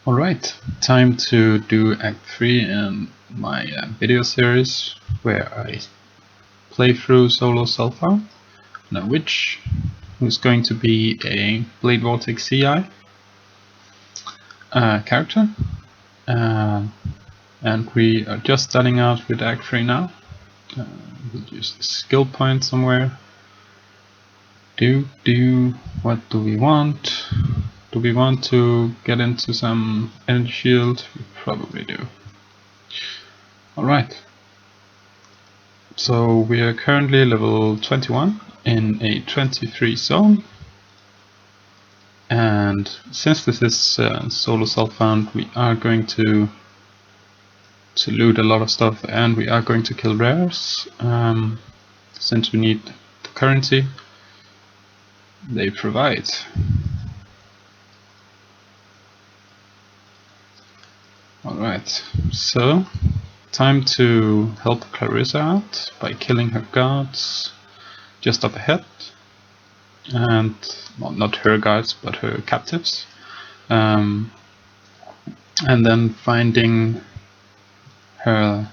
Alright, time to do Act 3 in my video series where I play through solo Self-Found and a witch who's going to be a Blade Vortex CI character, and we are just starting out with Act 3 now. We'll use the skill point somewhere. What do we want? Do we want to get into some energy shield? We probably do. Alright. So we are currently level 21 in a 23 zone. And since this is solo self-found, we are going to loot a lot of stuff, and we are going to kill rares. Since we need the currency they provide. Alright, so time to help Clarissa out by killing her guards just up ahead, and well, not her guards but her captives, and then finding her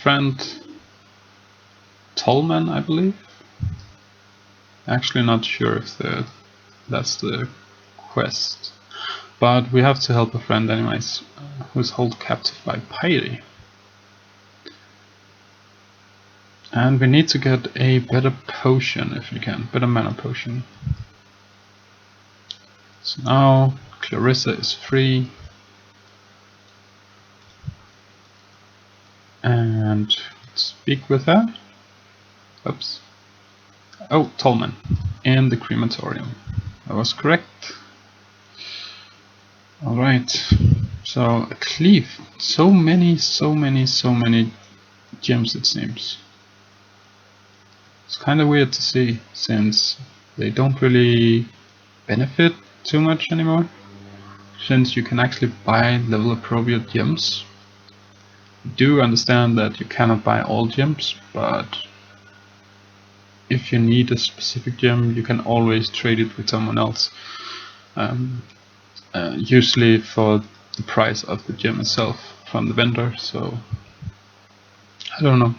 friend Tolman, I believe. Actually not sure if that's the quest. But we have to help a friend anyways, who's held captive by Pyre. And we need to get a better potion if we can, better mana potion. So now Clarissa is free. And speak with her. Oops. Oh, Tolman, in the crematorium. I was correct. Alright, so a cleave. So many gems it seems. It's kind of weird to see, since they don't really benefit too much anymore. Since you can actually buy level appropriate gems. I do understand that you cannot buy all gems, but if you need a specific gem, you can always trade it with someone else. Usually for the price of the gem itself from the vendor, so I don't know.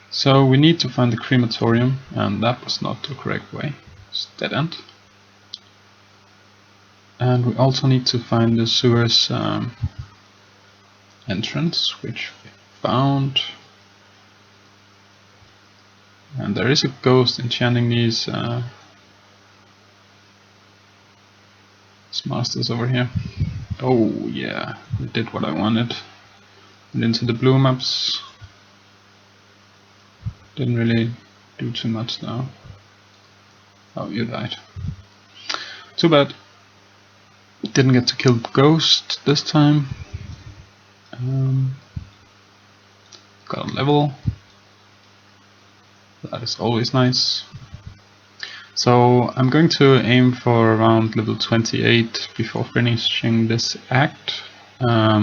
So we need to find the crematorium, and that was not the correct way. It's dead end. And we also need to find the sewers entrance, which we found. And there is a ghost enchanting these masters over here. Oh yeah, we did what I wanted. And into the blue maps. Didn't really do too much though. Oh, you died. Too bad. Didn't get to kill the ghost this time. Got a level. That is always nice. So I'm going to aim for around level 28 before finishing this act. A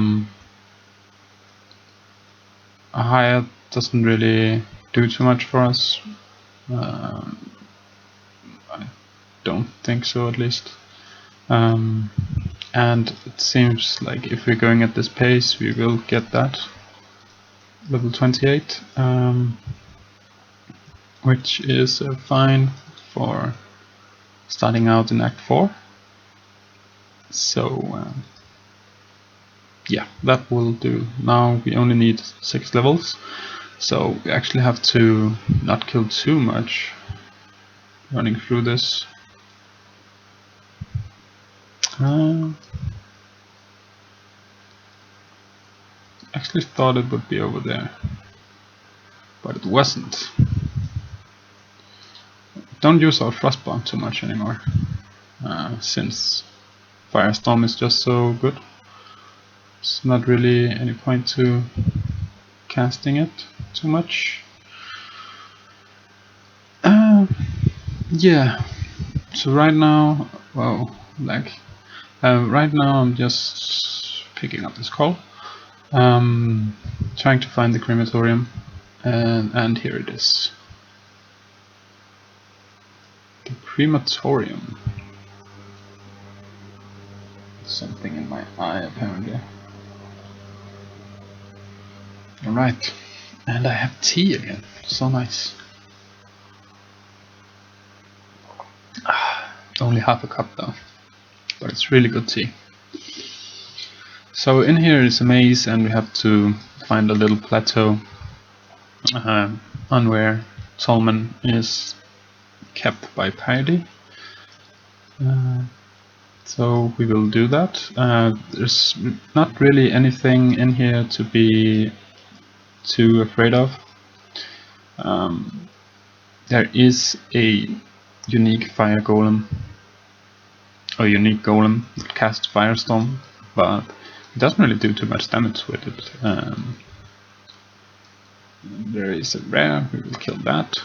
higher doesn't really do too much for us. I don't think so, at least. And it seems like if we're going at this pace, we will get that level 28. Which is fine for starting out in Act 4. So yeah, that will do. Now we only need 6 levels, so we actually have to not kill too much running through this. Actually thought it would be over there, but it wasn't. Don't use our frostbound too much anymore, since Firestorm is just so good. It's not really any point to casting it too much. Yeah. So right now, well, right now I'm just picking up this call, trying to find the crematorium, and here it is. The crematorium. Something in my eye apparently. Alright, and I have tea again, so nice. Only half a cup though, but it's really good tea. So in here is a maze, and we have to find a little plateau on where Tolman is kept by piety. So we will do that. There's not really anything in here to be too afraid of. There is a unique fire golem, or unique golem that casts firestorm, but it doesn't really do too much damage with it. There is a rare, we will kill that.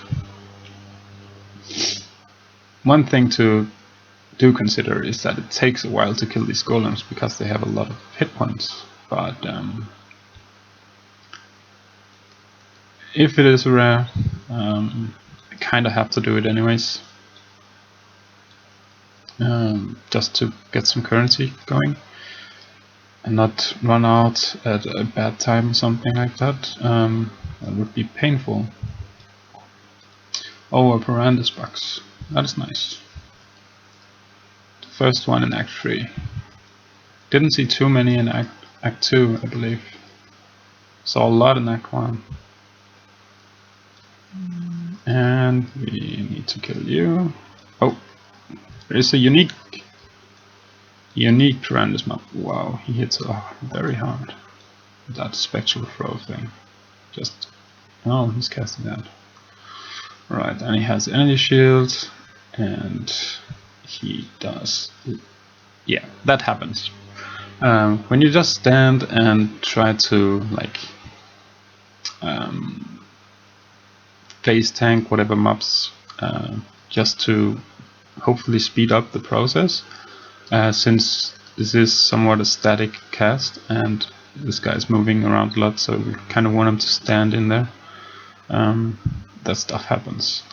One thing to do consider is that it takes a while to kill these golems because they have a lot of hit points, but if it is a rare, I kinda have to do it anyways, just to get some currency going and not run out at a bad time or something like that. That would be painful. Oh, a Perandus box. That is nice. The first one in Act 3. Didn't see too many in Act 2, I believe. Saw a lot in Act 1. And we need to kill you. Oh, there is a unique Perandus mob. Wow, he hits very hard. That spectral throw thing. Just, oh, he's casting that. Right, and he has energy shield, and he does, yeah, that happens. When you just stand and try to like face tank whatever mobs, just to hopefully speed up the process, since this is somewhat a static cast and this guy's moving around a lot, so we kind of want him to stand in there. That stuff happens.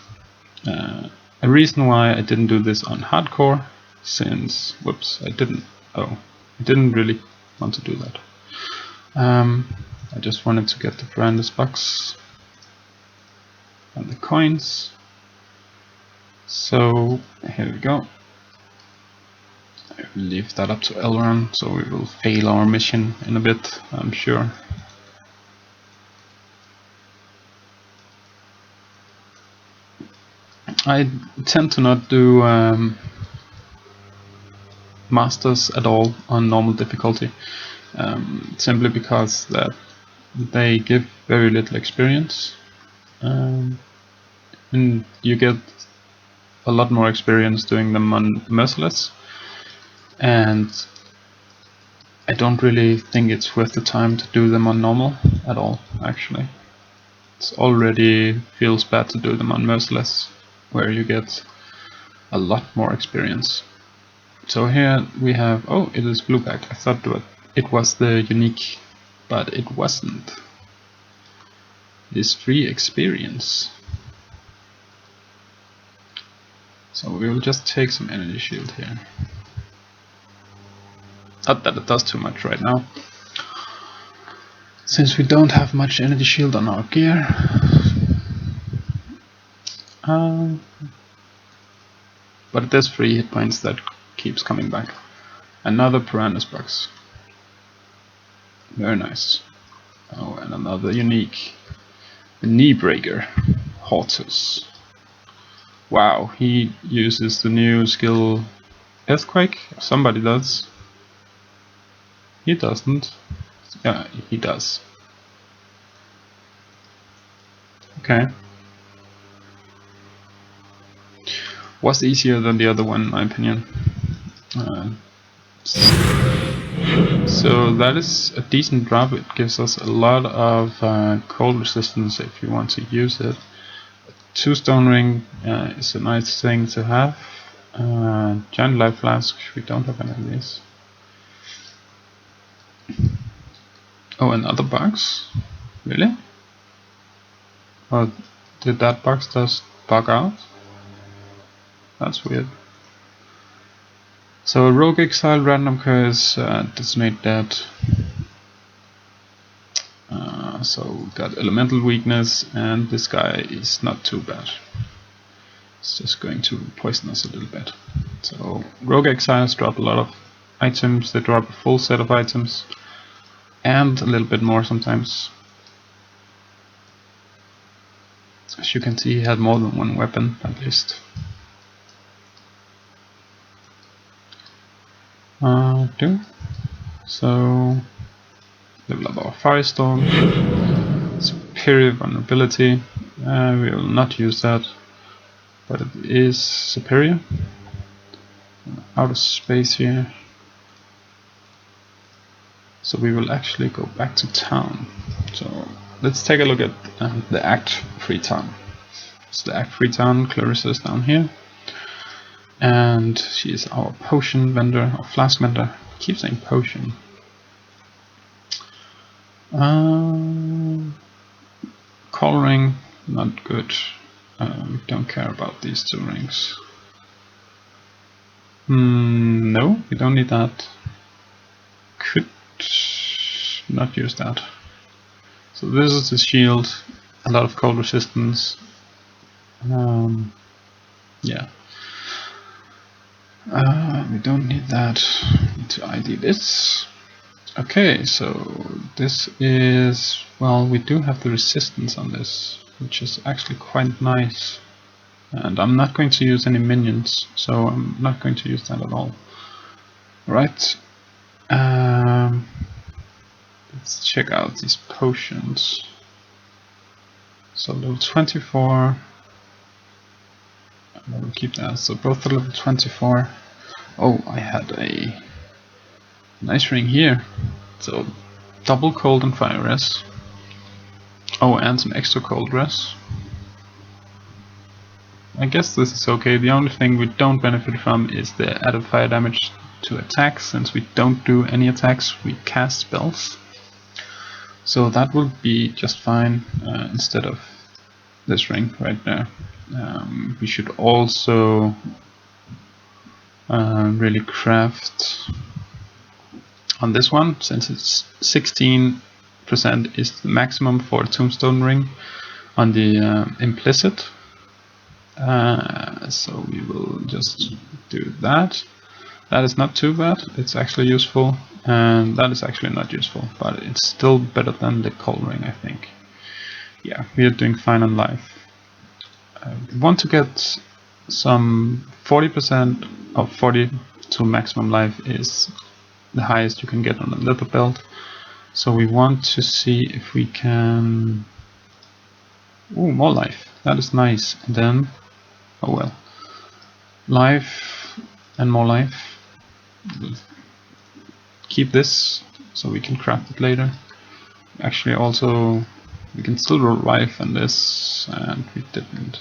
A reason why I didn't do this on hardcore, since, whoops, I didn't really want to do that. I just wanted to get the Perandus box and the coins. So here we go. I will leave that up to Elrond, so we will fail our mission in a bit, I'm sure. I tend to not do masters at all on normal difficulty, simply because that they give very little experience, and you get a lot more experience doing them on merciless, and I don't really think it's worth the time to do them on normal at all, actually. It already feels bad to do them on merciless, where you get a lot more experience. So here we have, oh, it is blueback. I thought it was the unique, but it wasn't. It is free experience. So we will just take some energy shield here. Not that it does too much right now, since we don't have much energy shield on our gear. But it is 3 hit points that keeps coming back. Another Perandus box. Very nice. Oh, and another unique. The knee breaker. Hortus. Wow, he uses the new skill Earthquake? Somebody does. He doesn't. Yeah, he does. Okay. Was easier than the other one, in my opinion. So that is a decent drop. It gives us a lot of cold resistance if you want to use it. 2 stone ring is a nice thing to have. Giant life flask, we don't have any of these. Oh, another box? Really? Or did that box just bug out? That's weird. So Rogue Exile random curse, decimate dead. So we got elemental weakness, and this guy is not too bad. It's just going to poison us a little bit. So Rogue Exiles drop a lot of items. They drop a full set of items, and a little bit more sometimes. As you can see, he had more than one weapon at least. So level up our Firestorm. Superior vulnerability. We will not use that, but it is superior. Out of space here. So we will actually go back to town. So let's take a look at the Act 3 town. So the Act 3 town, Clarissa is down here. And she is our potion vendor, or flask vendor. I keep saying potion. Coloring, not good. We don't care about these 2 rings. No, we don't need that. Could not use that. So this is the shield, a lot of cold resistance. Yeah. We don't need that. We need to ID this. Okay, so this is, well, we do have the resistance on this, which is actually quite nice. And I'm not going to use any minions, so I'm not going to use that at all. Right. Let's check out these potions. So level 24. I will keep that. So both are level 24. Oh, I had a nice ring here. So double cold and fire res. Oh, and some extra cold res. I guess this is okay. The only thing we don't benefit from is the added fire damage to attacks. Since we don't do any attacks, we cast spells. So that will be just fine instead of this ring right there. We should also really craft on this one, since it's 16% is the maximum for a tombstone ring on the implicit. So we will just do that. That is not too bad, it's actually useful, and that is actually not useful, but it's still better than the cold ring, I think. Yeah, we are doing fine on life. We want to get some 40% of 40 to maximum life is the highest you can get on a leather belt. So we want to see if we can... Ooh, more life, that is nice. And then, oh well, life and more life. We'll keep this so we can craft it later. Actually also, we can still roll life on this, and we didn't.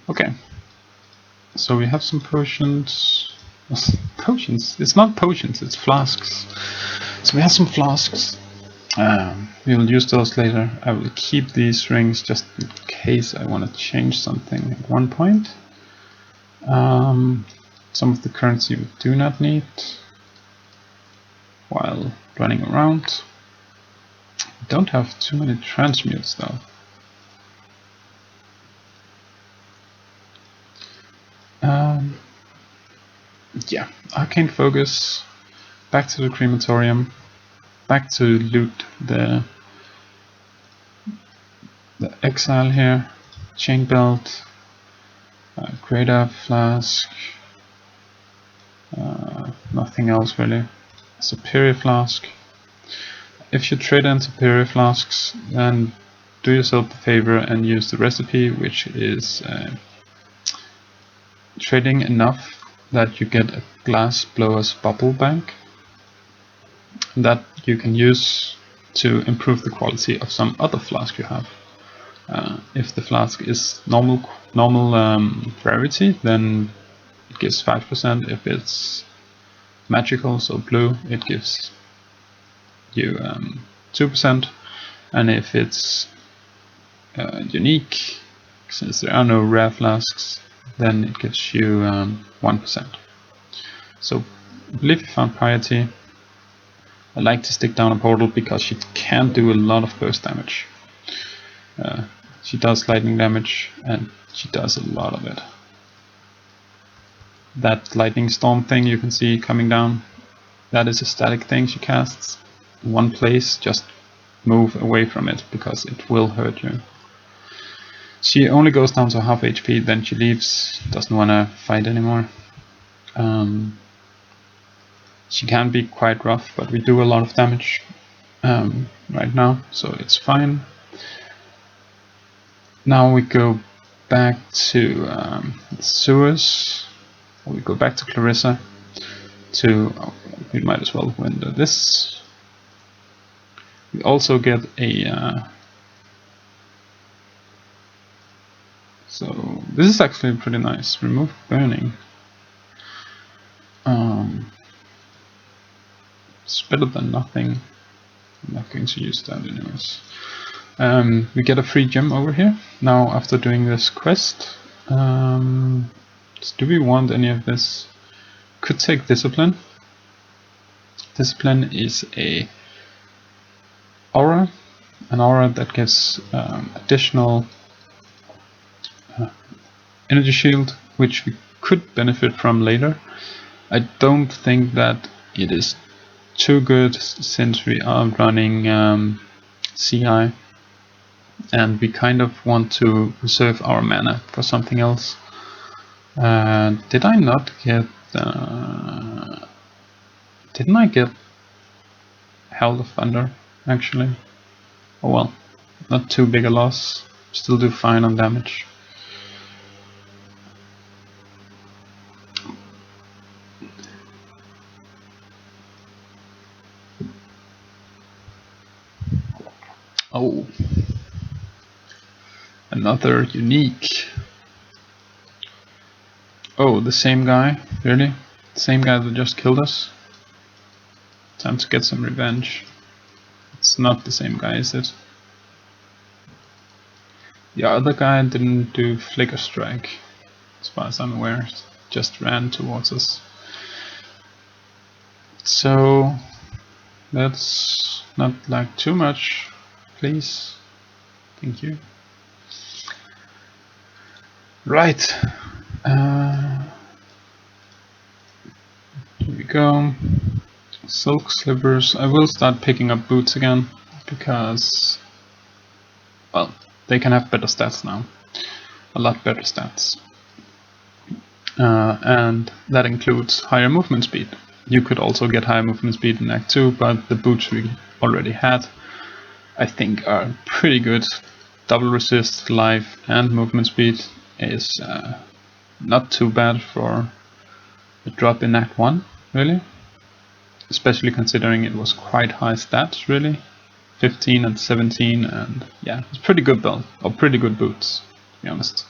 Okay, so we have some potions. Potions? It's not potions, it's flasks. So we have some flasks. We will use those later. I will keep these rings just in case I want to change something at one point. Some of the currency we do not need while running around. We don't have too many transmutes though. Yeah, arcane focus, back to the crematorium, back to loot the exile here, chain belt, greater flask, nothing else really. Superior flask. If you trade in superior flasks, then do yourself a favor and use the recipe, which is trading enough that you get a glass blower's bubble bank that you can use to improve the quality of some other flask you have. If the flask is normal rarity, then it gives 5%. If it's magical, so blue, it gives you 2%. And if it's unique, since there are no rare flasks, then it gives you 1%. So I believe you found Piety. I like to stick down a portal because she can do a lot of burst damage. She does lightning damage and she does a lot of it. That lightning storm thing you can see coming down, that is a static thing she casts in one place. Just move away from it because it will hurt you. She only goes down to half HP, then she leaves, doesn't want to fight anymore. She can be quite rough, but we do a lot of damage right now, so it's fine. Now we go back to sewers. We go back to Clarissa. We might as well window this. We also get a so this is actually pretty nice. Remove burning. It's better than nothing. I'm not going to use that anyways. We get a free gem over here. Now after doing this quest, do we want any of this? Could take Discipline. Discipline is an aura that gives additional energy shield, which we could benefit from later. I don't think that it is too good since we are running CI, and we kind of want to reserve our mana for something else. Did I not get? Didn't I get Hell of Thunder actually? Oh well, not too big a loss. Still do fine on damage. Oh, another unique. Oh, the same guy? Really? The same guy that just killed us? Time to get some revenge. It's not the same guy, is it? The other guy didn't do Flicker Strike, as far as I'm aware. Just ran towards us. So let's not lag too much, please. Thank you. Right. Here we go. Silk Slippers. I will start picking up boots again because, well, they can have better stats now. A lot better stats. And that includes higher movement speed. You could also get higher movement speed in Act 2, but the boots we already had, I think, are pretty good. Double resist, life, and movement speed is not too bad for a drop in Act 1, really. Especially considering it was quite high stats, really. 15 and 17, and yeah, it's pretty good belt, or pretty good boots, to be honest.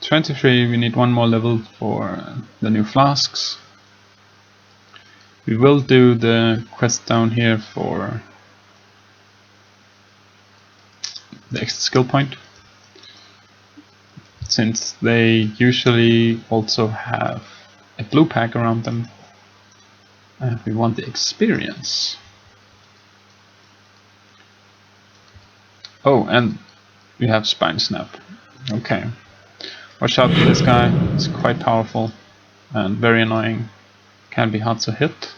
23, we need one more level for the new flasks. We will do the quest down here for the extra skill point, since they usually also have a blue pack around them. We want the experience. Oh, and we have Spine Snap. Okay. Watch out for this guy, he's quite powerful and very annoying. Can be hard to hit.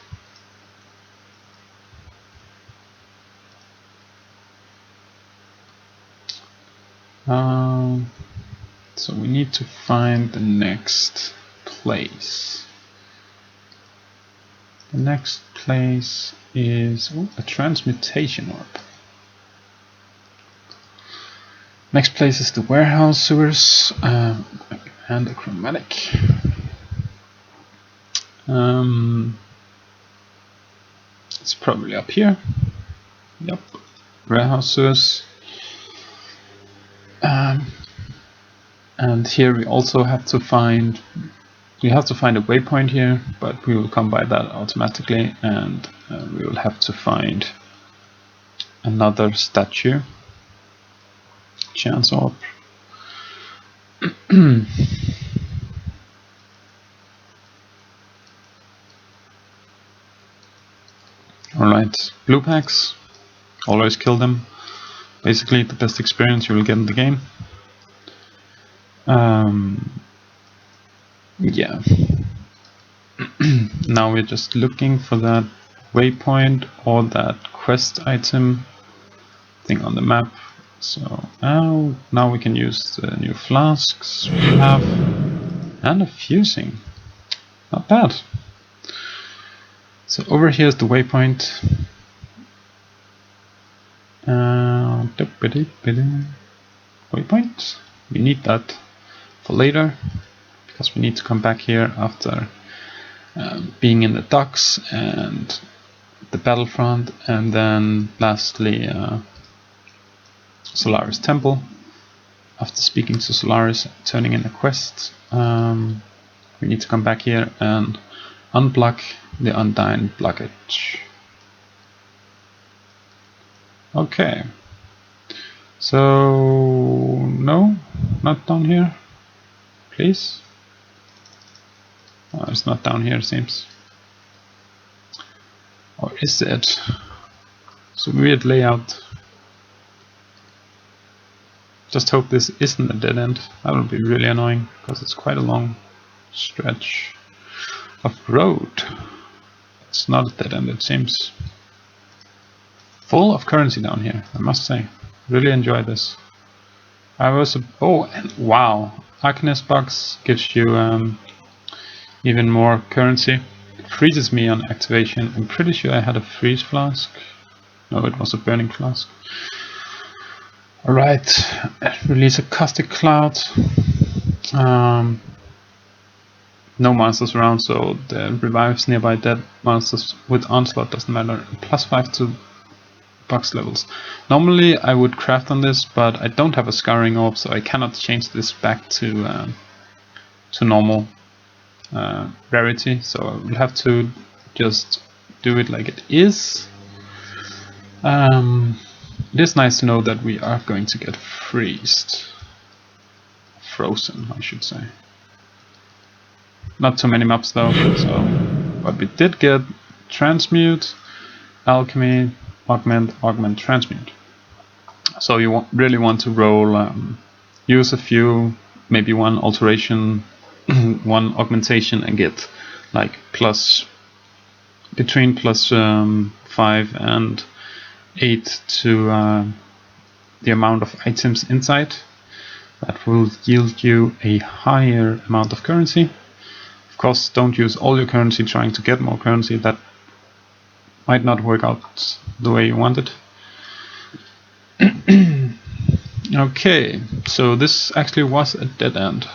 So we need to find the next place. The next place is a transmutation orb. Next place is the warehouse sewers and the chromatic. It's probably up here. Yep, warehouse sewers. And here we also have to find. We have to find a waypoint here, but we will come by that automatically, and we will have to find another statue. Chance orb. Alright, blue packs, always kill them. Basically the best experience you will get in the game. Yeah. Now we're just looking for that waypoint or that quest item thing on the map. So now we can use the new flasks we have and a fusing. Not bad. So over here is the waypoint. Waypoint. We need that for later because we need to come back here after being in the docks and the battlefront, and then lastly Solaris Temple. After speaking to Solaris, turning in a quest, we need to come back here and unblock the Undyne blockage. Okay, so no, not down here, please. Oh, it's not down here, it seems. Or is it? It's a weird layout. Just hope this isn't a dead end. That would be really annoying because it's quite a long stretch of road. It's not a dead end, it seems. Full of currency down here, I must say. Really enjoy this. I was oh, and wow, Arcanist box gives you even more currency. It freezes me on activation. I'm pretty sure I had a freeze flask. No, it was a burning flask. Alright, release a caustic cloud. No monsters around, so the revives nearby dead monsters with onslaught doesn't matter. +5 to box levels. Normally I would craft on this, but I don't have a scouring orb, so I cannot change this back to normal rarity. So I will have to just do it like it is. It is nice to know that we are going to get frozen, I should say. Not too many maps though, so but we did get transmute, alchemy, augment, transmute. So you really want to roll, use a few, maybe one alteration, one augmentation, and get like between +5 and 8 to the amount of items inside. That will yield you a higher amount of currency. Of course, don't use all your currency trying to get more currency. That might not work out the way you want it. Okay, so this actually was a dead end.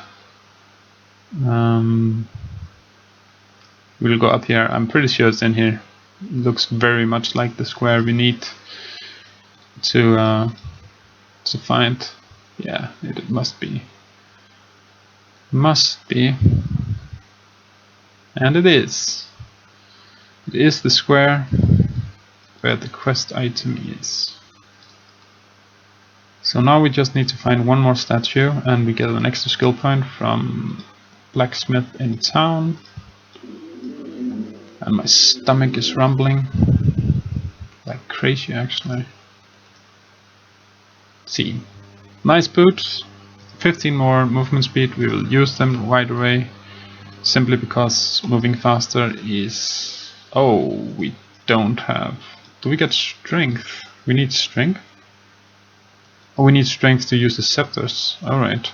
We'll go up here. I'm pretty sure it's in here. It looks very much like the square we need to find. Yeah, it must be. Must be. And it is. It is the square where the quest item is. So now we just need to find one more statue, and we get an extra skill point from blacksmith in town. And my stomach is rumbling like crazy, actually. See, nice boots, 15 more movement speed. We will use them right away, simply because moving faster is... Oh, we don't have... Do we get strength? We need strength? Oh, we need strength to use the scepters. Alright.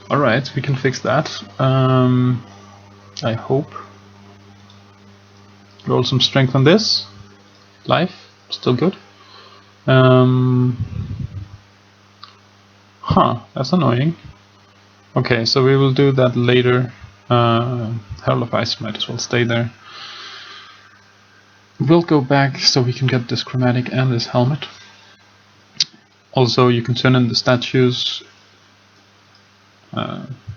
Alright, we can fix that. I hope. Roll some strength on this. Life, still good. That's annoying. Okay, so we will do that later. Herald of Ice might as well stay there. We'll go back so we can get this chromatic and this helmet. Also, you can turn in the statues.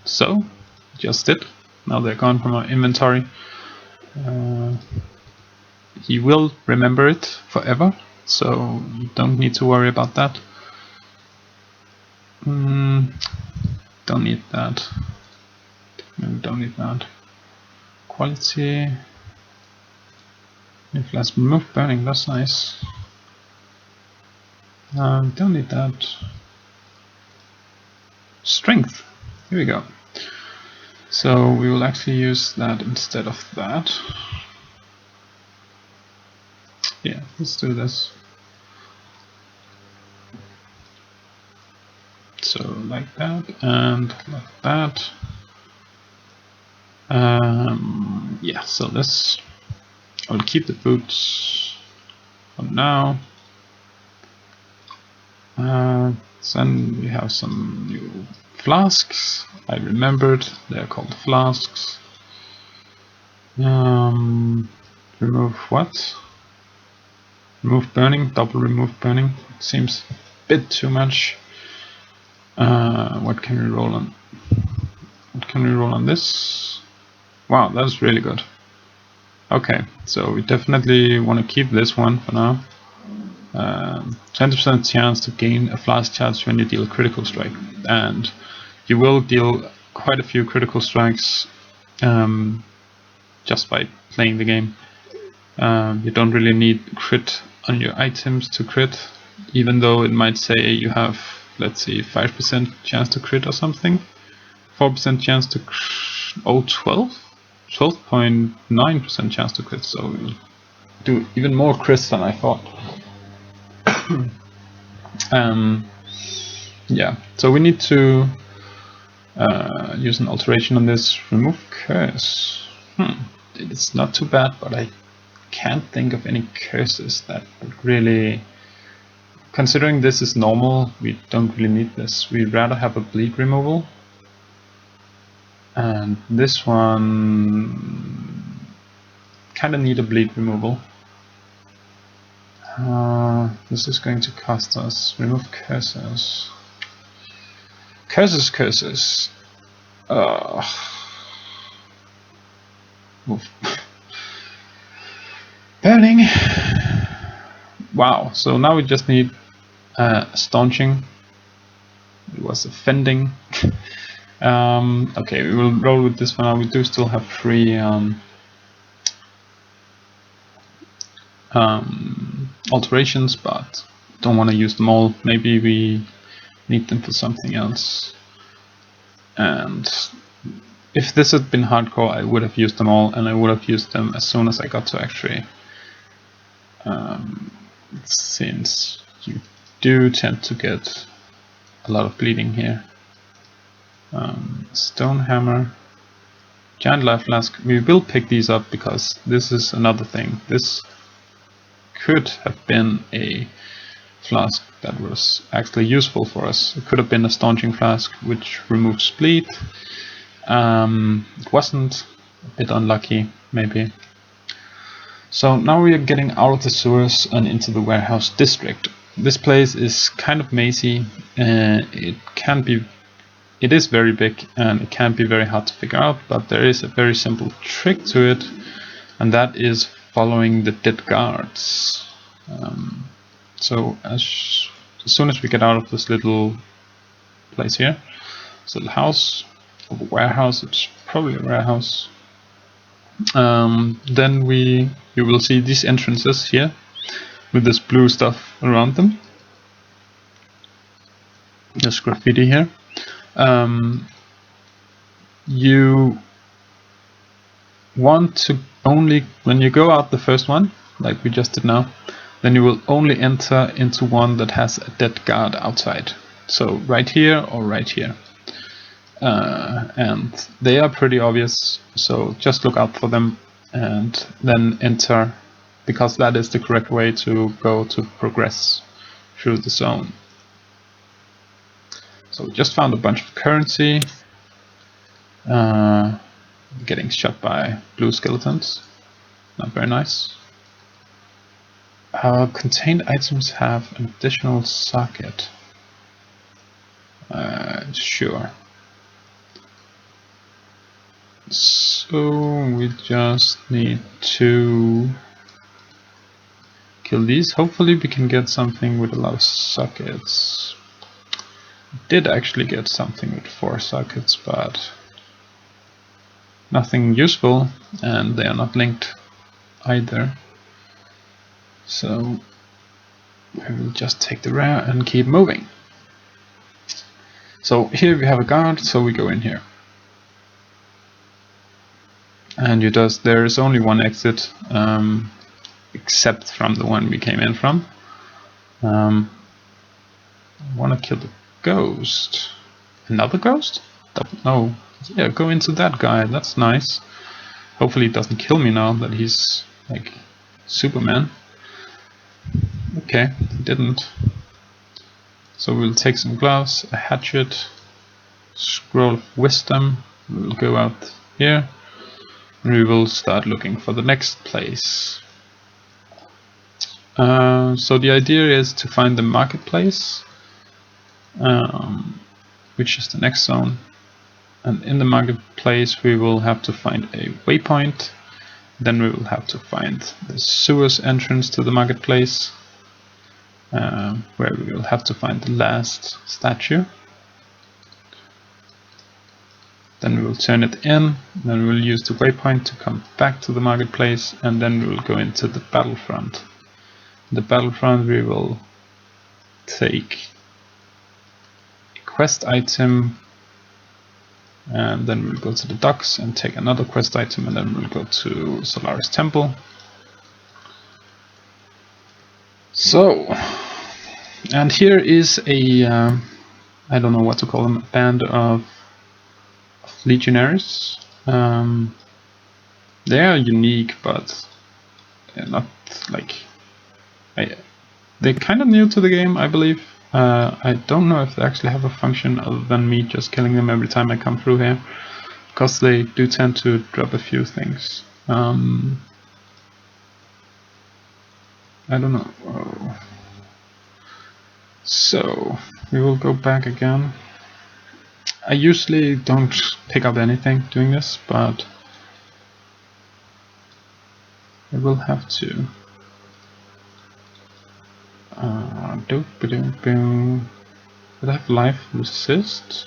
So, just did. Now they're gone from our inventory. He will remember it forever, so you don't need to worry about that. don't need that. No, we don't need that. Quality. If let's remove burning, that's nice. Don't need that. Strength. Here we go. So we will actually use that instead of that. Yeah, let's do this. So like that and like that. Yeah, so this, I'll keep the boots for now. Then we have some new flasks. I remembered they're called flasks. Remove what? Remove burning, double remove burning. It seems a bit too much. What can we roll on? What can we roll on this? Wow, that's really good. Okay, so we definitely want to keep this one for now. 20% chance to gain a flask charge when you deal a critical strike, and you will deal quite a few critical strikes just by playing the game. You don't really need crit on your items to crit, even though it might say you have, let's see, 5% chance to crit or something. 4% chance to 12.9% chance to crit, so we'll do even more crits than I thought. Yeah, so we need to use an alteration on this. Remove curse. It's not too bad, but I can't think of any curses that would really... Considering this is normal, we don't really need this. We'd rather have a bleed removal. And this one kind of need a bleed removal. This is going to cost us. Remove curses. Curses. Burning. Wow. So now we just need staunching. It was offending. Okay, we will roll with this for now. We do still have 3 alterations, but don't want to use them all. Maybe we need them for something else. And if this had been hardcore, I would have used them all, and I would have used them as soon as I got to X-ray. Since you do tend to get a lot of bleeding here. Stone hammer, giant life flask. We will pick these up because this is another thing. This could have been a flask that was actually useful for us. It could have been a staunching flask which removes bleed. It wasn't. A bit unlucky, maybe. So now we are getting out of the sewers and into the warehouse district. This place is kind of mazy. It is very big and it can be very hard to figure out, but there is a very simple trick to it, and that is following the dead guards. So as soon as we get out of this little place here, this little house, or warehouse, it's probably a warehouse, then you will see these entrances here with this blue stuff around them. There's graffiti here. You want to only, when you go out the first one, like we just did now, then you will only enter into one that has a dead guard outside. So right here or right here. And they are pretty obvious, so just look out for them and then enter, because that is the correct way to go to progress through the zone. So we just found a bunch of currency. Getting shot by blue skeletons. Not very nice. Contained items have an additional socket. Sure. So we just need to kill these. Hopefully we can get something with a lot of sockets. Did actually get something with 4 sockets, but nothing useful, and they are not linked either. So we will just take the rare and keep moving. So here we have a guard, so we go in here. And there is only one exit, except from the one we came in from. I want to kill the ghost. Another ghost? No. Yeah, go into that guy, that's nice. Hopefully it doesn't kill me now that he's like Superman. Okay, he didn't. So we'll take some gloves, a hatchet, scroll of wisdom. We'll go out here and we will start looking for the next place. So the idea is to find the marketplace, which is the next zone. And in the marketplace we will have to find a waypoint. Then we will have to find the sewers entrance to the marketplace, where we will have to find the last statue. Then we will turn it in, then we will use the waypoint to come back to the marketplace, and then we will go into the battlefront. In the battlefront we will take a quest item, and then we'll go to the docks and take another quest item, and then we'll go to Solaris Temple. So, and here is a, I don't know what to call them, a band of legionaries. They are unique, but they're not like, they're kind of new to the game, I believe. I don't know if they actually have a function other than me just killing them every time I come through here, because they do tend to drop a few things. I don't know. Oh. So we will go back again. I usually don't pick up anything doing this, but I will have to. Did I have life resist?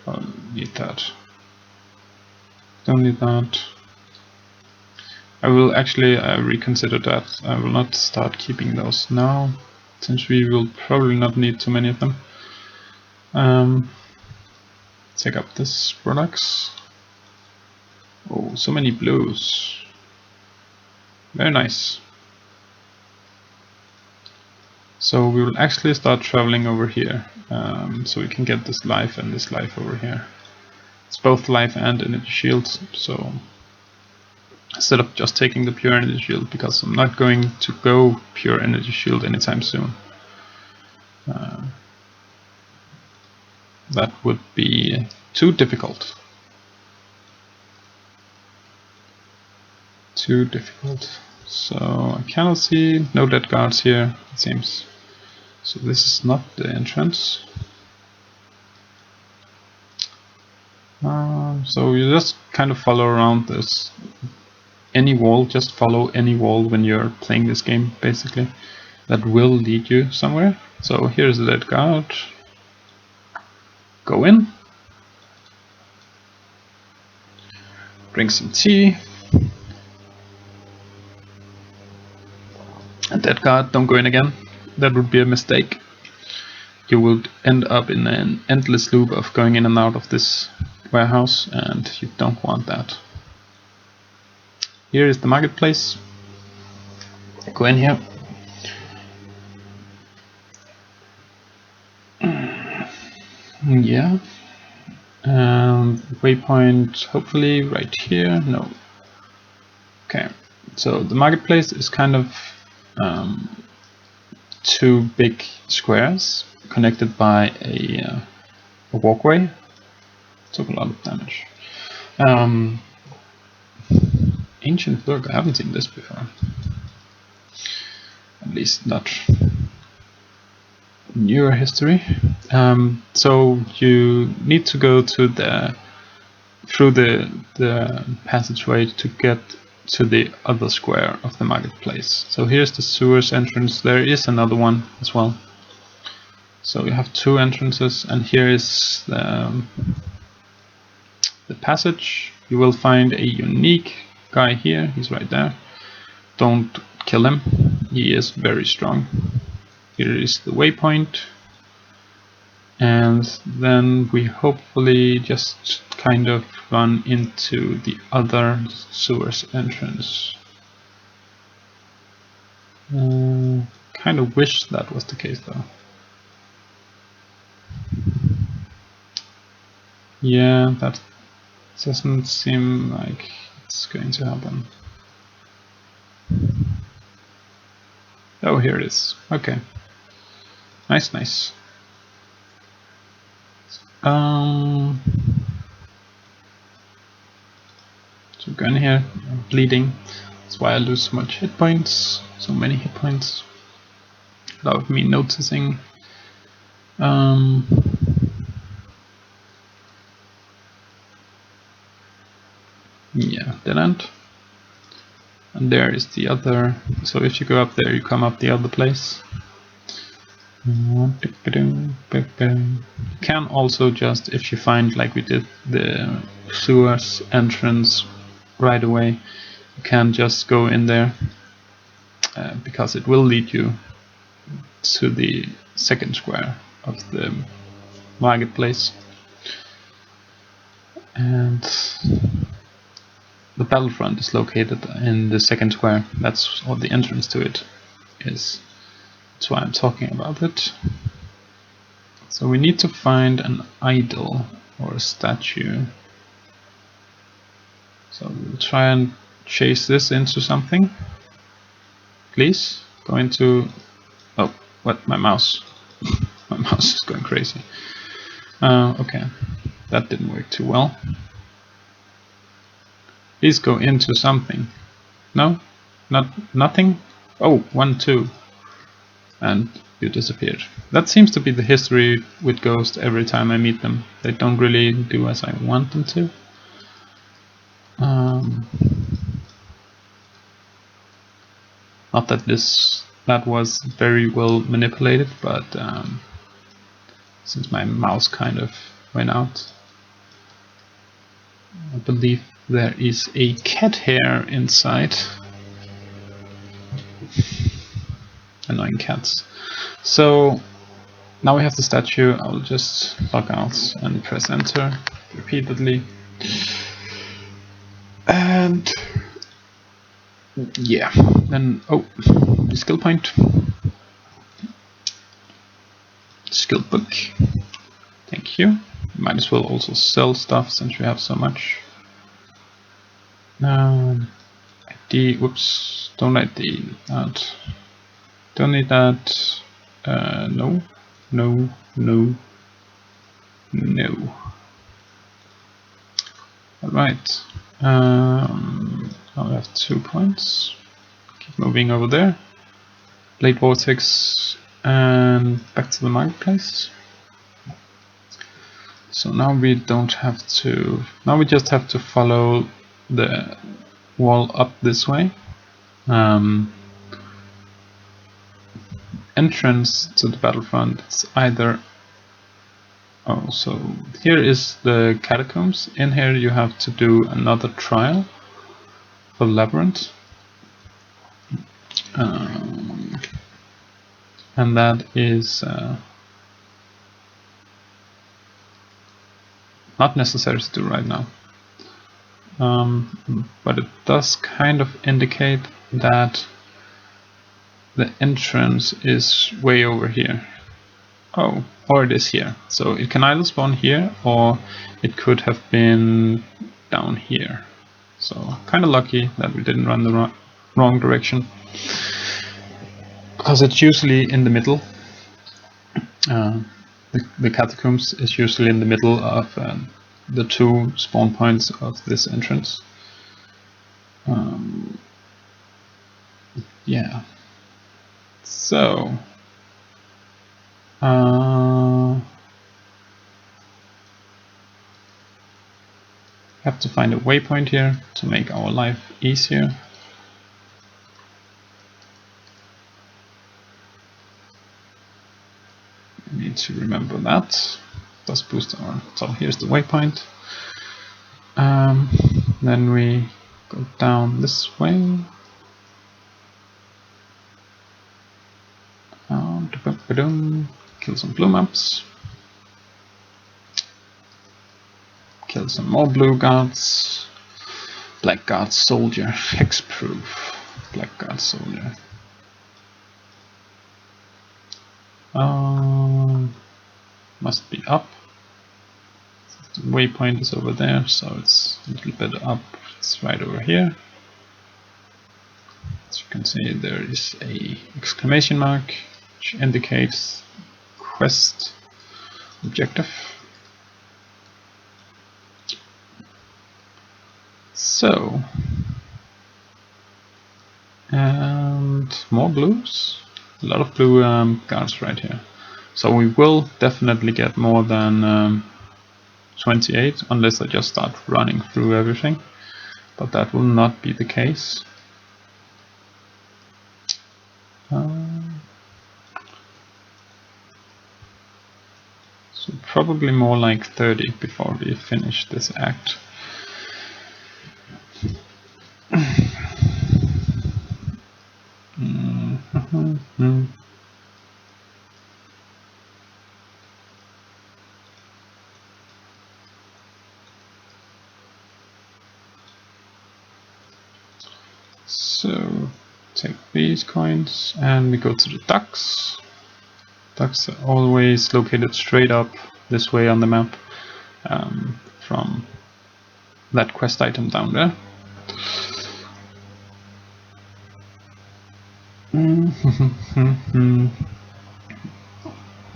Oh, need that. Don't need that. I will actually reconsider that. I will not start keeping those now, since we will probably not need too many of them. Take up this products. Oh, so many blues. Very nice. So we will actually start traveling over here, so we can get this life and this life over here. It's both life and energy shields, so instead of just taking the pure energy shield, because I'm not going to go pure energy shield anytime soon. That would be too difficult. Too difficult. So I cannot see, no dead guards here, it seems. So this is not the entrance. So you just kind of follow around this. Any wall, just follow any wall when you're playing this game, basically. That will lead you somewhere. So here's the dead guard. Go in. Bring some tea. And dead guard, don't go in again. That would be a mistake. You would end up in an endless loop of going in and out of this warehouse, and you don't want that. Here is the marketplace. Go in here. Yeah. Waypoint hopefully right here. No. Okay. So the marketplace is kind of two big squares connected by a walkway. Took a lot of damage. Ancient work, I haven't seen this before. At least not newer history. So you need to go to through the passageway to get to the other square of the marketplace. So here's the sewers entrance. There is another one as well. So you have two entrances, and here is the passage. You will find a unique guy here. He's right there. Don't kill him. He is very strong. Here is the waypoint. And then we hopefully just kind of run into the other sewers entrance. Kind of wish that was the case though. Yeah, that doesn't seem like it's going to happen. Oh, here it is. Okay. Nice, nice. So go in here, I'm bleeding. That's why I lose so much hit points, so many hit points, without me noticing. Yeah, dead end. And there is the other, so if you go up there, you come up the other place. You can also just, if you find, like we did, the sewers entrance right away, you can just go in there, because it will lead you to the second square of the marketplace. And the battlefront is located in the second square. That's what the entrance to it is. That's why I'm talking about it. So we need to find an idol or a statue. So we'll try and chase this into something. Please go into. Oh, what? My mouse. My mouse is going crazy. Okay, that didn't work too well. Please go into something. No? Nothing? Oh, 1, 2. And you disappeared. That seems to be the history with ghosts every time I meet them. They don't really do as I want them to. Not that that was very well manipulated, but since my mouse kind of went out, I believe there is a cat hair inside. Annoying cats. So now we have the statue. I'll just log out and press enter repeatedly. And yeah, then the skill point. Skill book. Thank you. Might as well also sell stuff since we have so much. ID, whoops, don't ID that. Don't need that. No. Alright. Now we have 2 points. Keep moving over there. Blade Vortex and back to the marketplace. So now we don't have to. Now we just have to follow the wall up this way. Entrance to the battlefront is either. Oh, so here is the catacombs. In here you have to do another trial for labyrinth. And that is not necessary to do right now. But it does kind of indicate that the entrance is way over here. Oh, or it is here. So it can either spawn here or it could have been down here. So kind of lucky that we didn't run the wrong direction, because it's usually in the middle. The catacombs is usually in the middle of the 2 spawn points of this entrance. Yeah. So have to find a waypoint here to make our life easier. We need need to remember that. Does boost our, so here's the waypoint. Then we go down this way. Kill some blue maps. Kill some more blue guards. Black guard soldier, hexproof. Black guard soldier. Must be up. The waypoint is over there, so it's a little bit up. It's right over here. As you can see, there is a exclamation mark which indicates quest objective. So, and more blues. A lot of blue guards right here. So we will definitely get more than 28 unless I just start running through everything, but that will not be the case. So probably more like 30 before we finish this act. So take these coins and we go to the ducks. Ducks are always located straight up this way on the map from that quest item down there.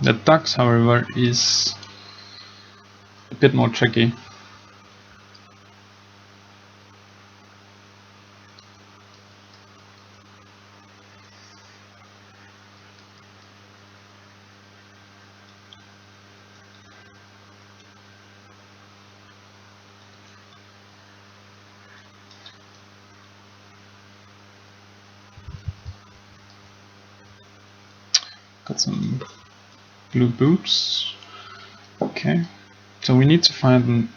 The ducks, however, is a bit more tricky. Got some blue boots. Okay, so we need to find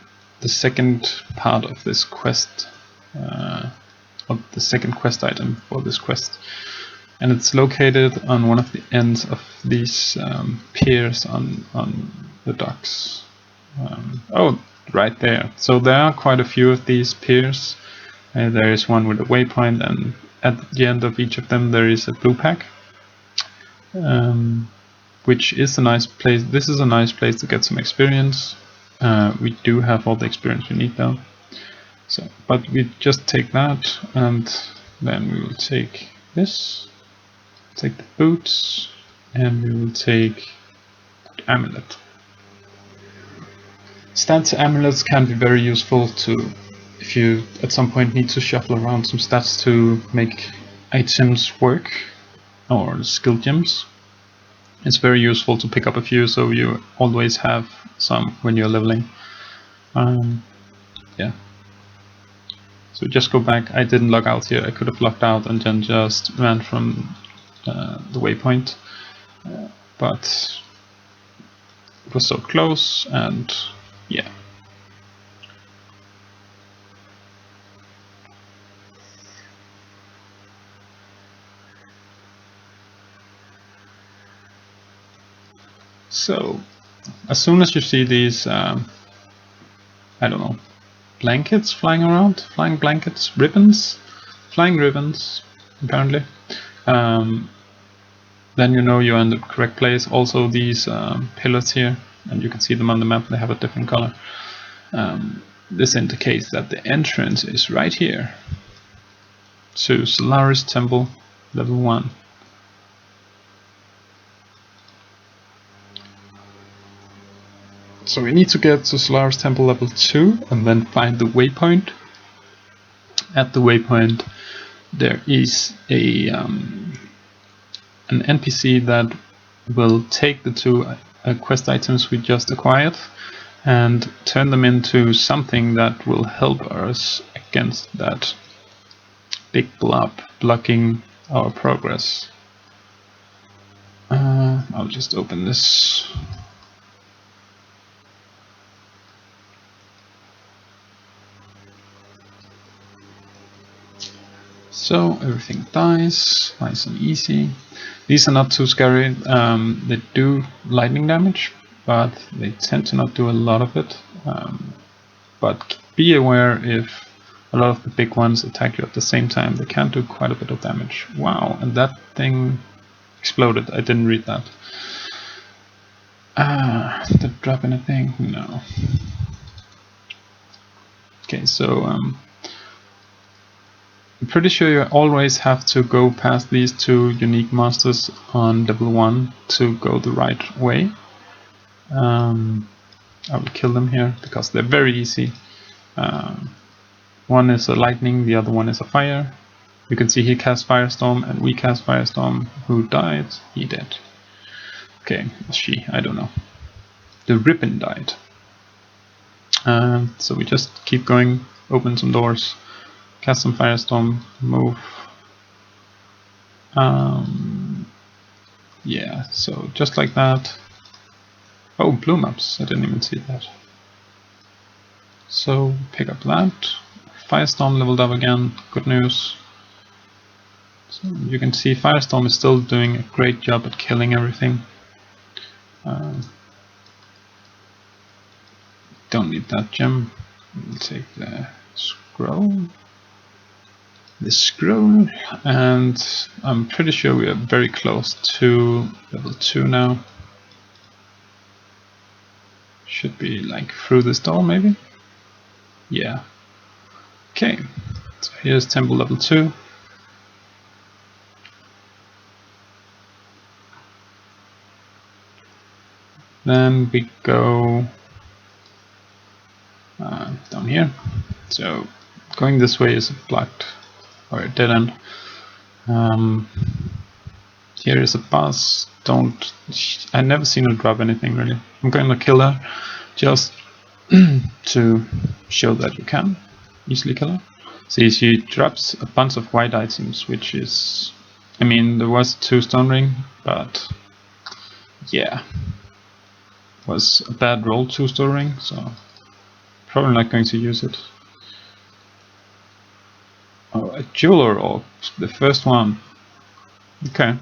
the second part of this quest, or the second quest item for this quest, and it's located on one of the ends of these piers on the docks. Oh, right there. So there are quite a few of these piers. There is one with a waypoint, and at the end of each of them there is a blue pack. Which is a nice place. This is a nice place to get some experience. We do have all the experience we need though. So, but we just take that, and then we will take this, take the boots, and we will take the amulet. Stats amulets can be very useful to, if you at some point need to shuffle around some stats to make items work, or skill gems. It's very useful to pick up a few, so you always have some when you're leveling. Yeah. So just go back. I didn't log out here. I could have logged out and then just ran from the waypoint, but it was so close, and yeah. So, as soon as you see these, I don't know, blankets flying around, flying blankets, ribbons, flying ribbons, apparently, then you know you're in the correct place. Also these pillars here, and you can see them on the map, they have a different color. This indicates that the entrance is right here to Solaris Temple level 1. So we need to get to Solaris Temple level 2 and then find the waypoint. At the waypoint there is a an NPC that will take the two quest items we just acquired and turn them into something that will help us against that big blob blocking our progress. I'll just open this so everything dies, nice and easy. These are not too scary. They do lightning damage, but they tend to not do a lot of it. But be aware if a lot of the big ones attack you at the same time, they can do quite a bit of damage. Wow, and that thing exploded. I didn't read that. Did it drop anything? No. Okay, so I'm pretty sure you always have to go past these two unique monsters on level 1 to go the right way. I will kill them here because they're very easy. One is a lightning, the other one is a fire. You can see he cast Firestorm and we cast Firestorm. Who died? He did. Okay, she, I don't know. The Ribbon died. So we just keep going, open some doors, cast some Firestorm, move. Yeah, so just like that. Oh, blue maps, I didn't even see that. So pick up that. Firestorm leveled up again, good news. So you can see Firestorm is still doing a great job at killing everything. Don't need that gem. We'll take the scroll. And I'm pretty sure we are very close to level 2 now. Should be like through this door maybe? Yeah. Okay, so here's temple level 2. Then we go down here. So going this way is blocked, or a dead end. Here is a boss. I've never seen her drop anything really. I'm going to kill her just to show that you can easily kill her. See, she drops a bunch of white items, which is, I mean, there was 2 stone ring, but yeah, was a bad roll 2 stone ring, so probably not going to use it. Oh, a jeweler orb, the first one. Okay.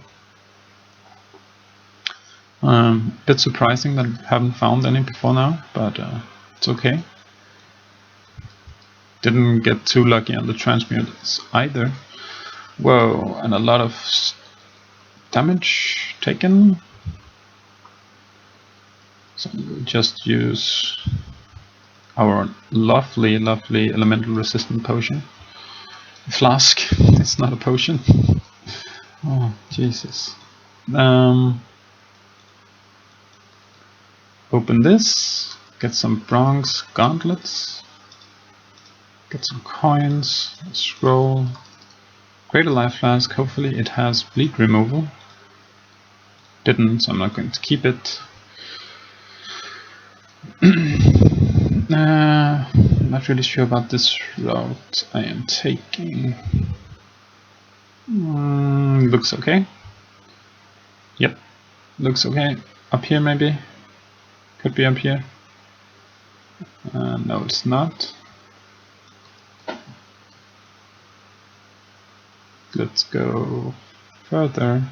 Bit surprising that I haven't found any before now, but it's okay. Didn't get too lucky on the transmuters either. Whoa, and a lot of damage taken. So we'll just use our lovely elemental resistant potion. Flask, it's not a potion. Oh, Jesus. Open this, get some bronze gauntlets, get some coins, a scroll, greater life flask. Hopefully it has bleed removal. Didn't, so I'm not going to keep it. Not really sure about this route I am taking. Looks okay. Yep, looks okay. Up here maybe? Could be up here. No, it's not. Let's go further.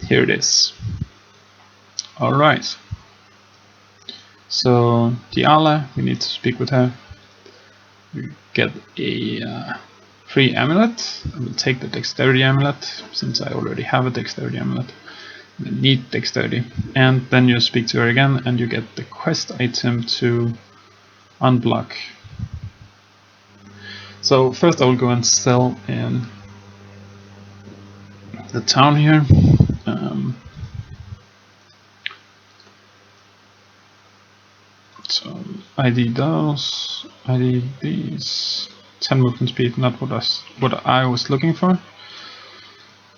Here it is. Alright. So, Diala, we need to speak with her. We get a free amulet. I will take the dexterity amulet, since I already have a dexterity amulet. I need dexterity. And then you speak to her again, and you get the quest item to unblock. So first I will go and sell in the town here. So ID those, ID these. 10 movement speed, not what I was looking for.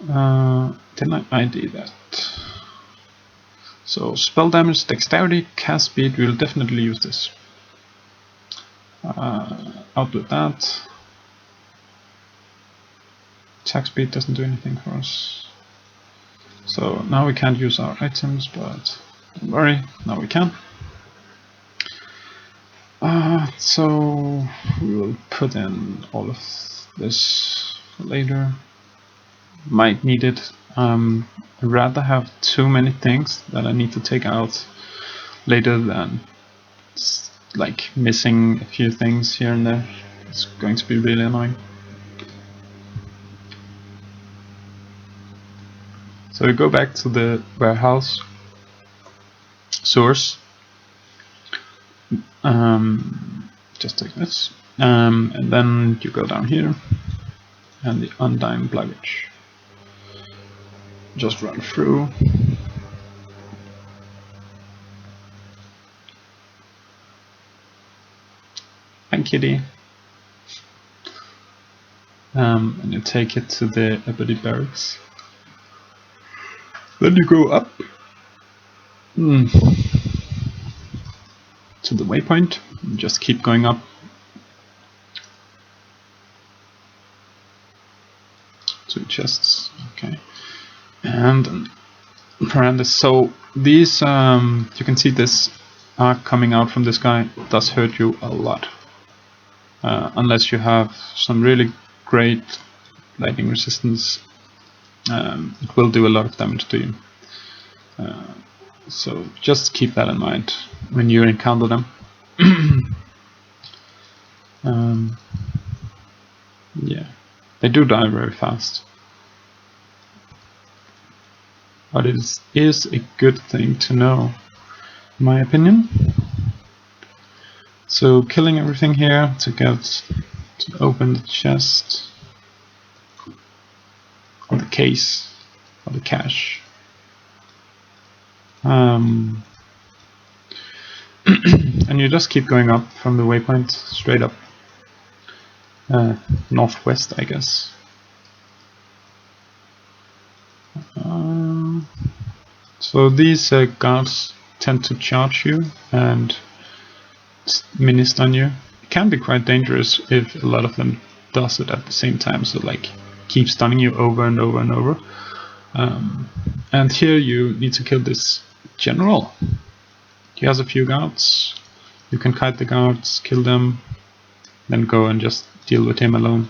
Didn't I ID that? So spell damage, dexterity, cast speed. We will definitely use this. Out with that. Attack speed doesn't do anything for us. So now we can't use our items, but don't worry, now we can. so we will put in all of this later. Might need it. I'd rather have too many things that I need to take out later than like missing a few things here and there. It's going to be really annoying. So we go back to the warehouse source. Just take this, and then you go down here, and the undying luggage. Just run through. And kitty. And you take it to the Ebony Barracks. Then you go up to the waypoint. Just keep going up. Two chests, okay. And Perandus. So these, you can see this arc coming out from this guy does hurt you a lot. Unless you have some really great lightning resistance, it will do a lot of damage to you. So just keep that in mind when you encounter them. Yeah, they do die very fast, but it is a good thing to know, in my opinion. So killing everything here to get to open the chest or the case or the cache. And you just keep going up from the waypoint straight up, northwest, I guess. So these guards tend to charge you and mini stun you. It can be quite dangerous if a lot of them does it at the same time, so like keep stunning you over and over and over. And here you need to kill this general. He has a few guards. You can kite the guards, kill them, then go and just deal with him alone.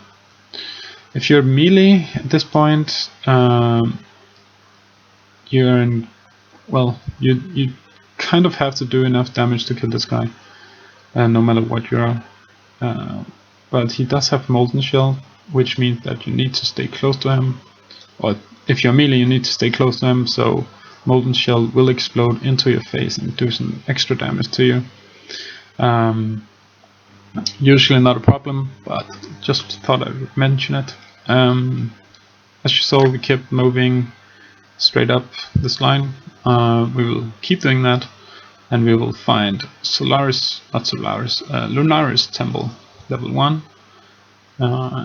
If you're melee at this point, you're in, well, you kind of have to do enough damage to kill this guy, no matter what you are. But he does have Molten Shell, which means that you need to stay close to him. Or if you're melee, you need to stay close to him, so Molten Shell will explode into your face and do some extra damage to you. Usually not a problem, but just thought I would mention it. As you saw, we kept moving straight up this line. We will keep doing that, and we will find Lunaris Temple, level 1.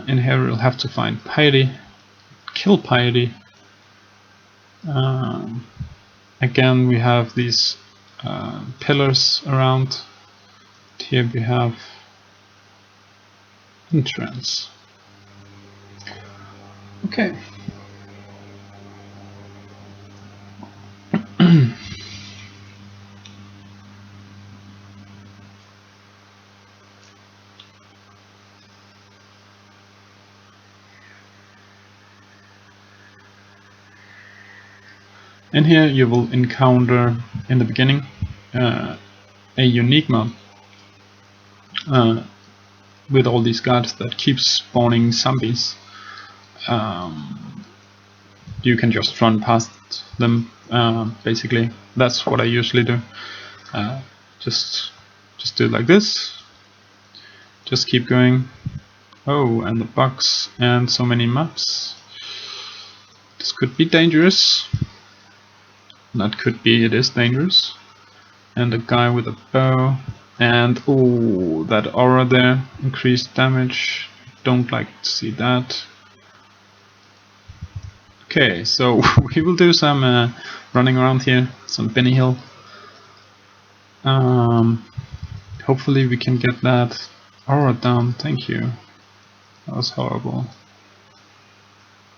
In here we'll have to find Piety, kill Piety. Again, we have these pillars around. Here we have entrance. Okay. In here you will encounter, in the beginning, a unique mob with all these guards that keep spawning zombies. You can just run past them, basically. That's what I usually do. Just do it like this. Just keep going. Oh, and the box and so many maps. This could be dangerous. That could be, it is dangerous. And a guy with a bow. And oh, that aura there, increased damage. Don't like to see that. Okay, so we will do some running around here, some Benny Hill. Hopefully we can get that aura down. Thank you. That was horrible.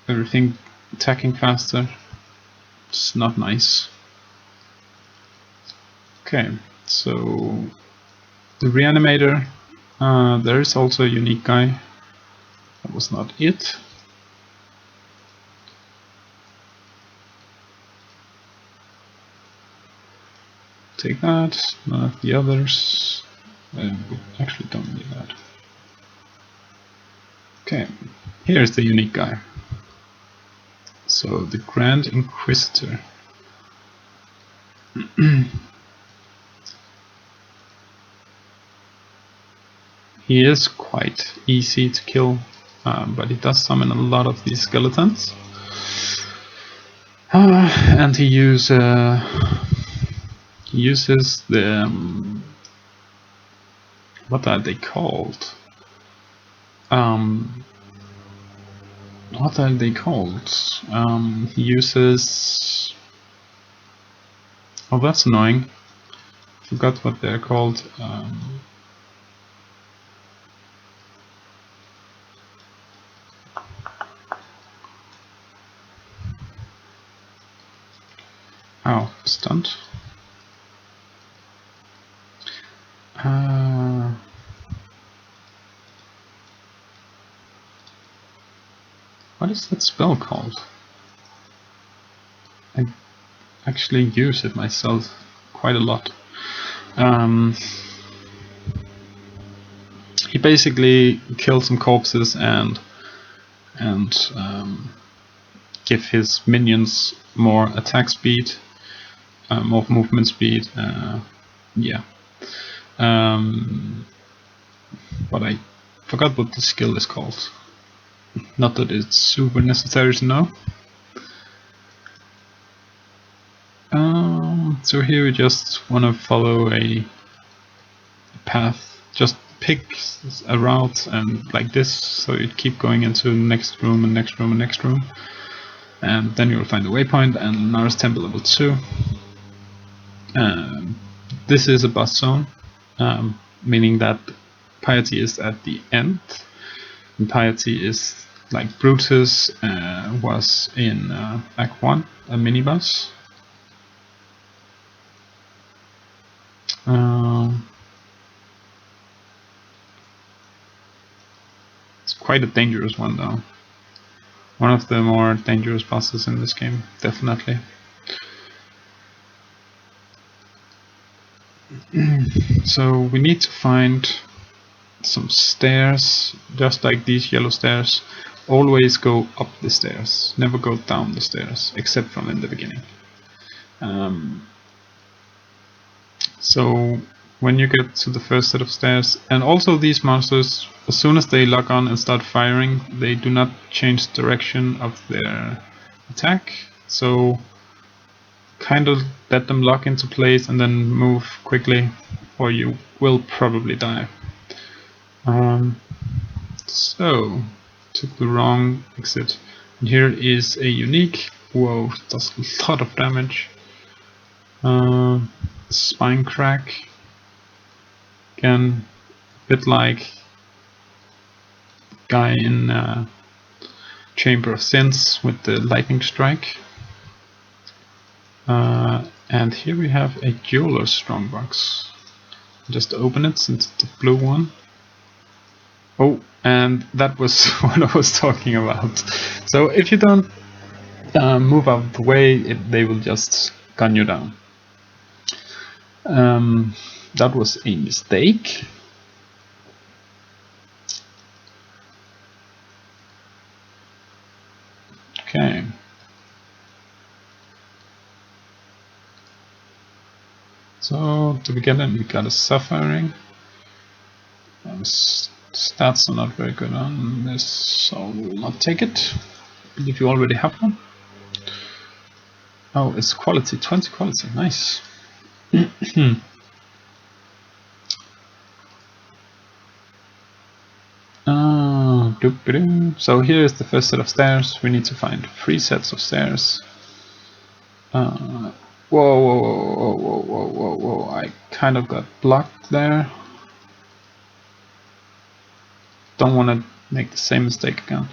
Everything attacking faster. It's not nice. Okay, so the reanimator There is also a unique guy. That was not it. Take that, none of the others. We actually don't need that. Okay, here's the unique guy. So the Grand Inquisitor. He is quite easy to kill, but he does summon a lot of these skeletons. And he uses the what are they called? What are they called? He uses. Oh, that's annoying. Forgot what they're called. Oh, stunned. What is that spell called? I actually use it myself quite a lot. He basically kills some corpses and give his minions more attack speed, more movement speed. Yeah. But I forgot what the skill is called. Not that it's super necessary to know. So here we just want to follow a path. Just pick a route and like this, so you keep going into the next room and next room and next room. And then you'll find a waypoint and Nara's Temple level 2. This is a boss zone, meaning that Piety is at the end. And Piety is like Brutus was in Act 1, a mini boss. It's quite a dangerous one though. One of the more dangerous bosses in this game, definitely. So we need to find some stairs, just like these yellow stairs. Always go up the stairs, never go down the stairs, except from in the beginning. So when you get to the first set of stairs, and also these monsters, as soon as they lock on and start firing, they do not change the direction of their attack. So kind of let them lock into place and then move quickly, or you will probably die. So took the wrong exit. And here is a unique. Whoa, does a lot of damage. Spine crack. Again, a bit like guy in Chamber of Sins with the lightning strike. And here we have a jeweler's strongbox. Just open it since it's the blue one. Oh, and that was what I was talking about. So if you don't move out of the way, they will just gun you down. That was a mistake. Okay. So to begin, we got a suffering. Stats are not very good on this, so we will not take it. I believe you already have one. Oh, it's quality, 20 quality, nice. So here is the first set of stairs. We need to find 3 sets of stairs. Whoa, I kind of got blocked there. Don't want to make the same mistake again.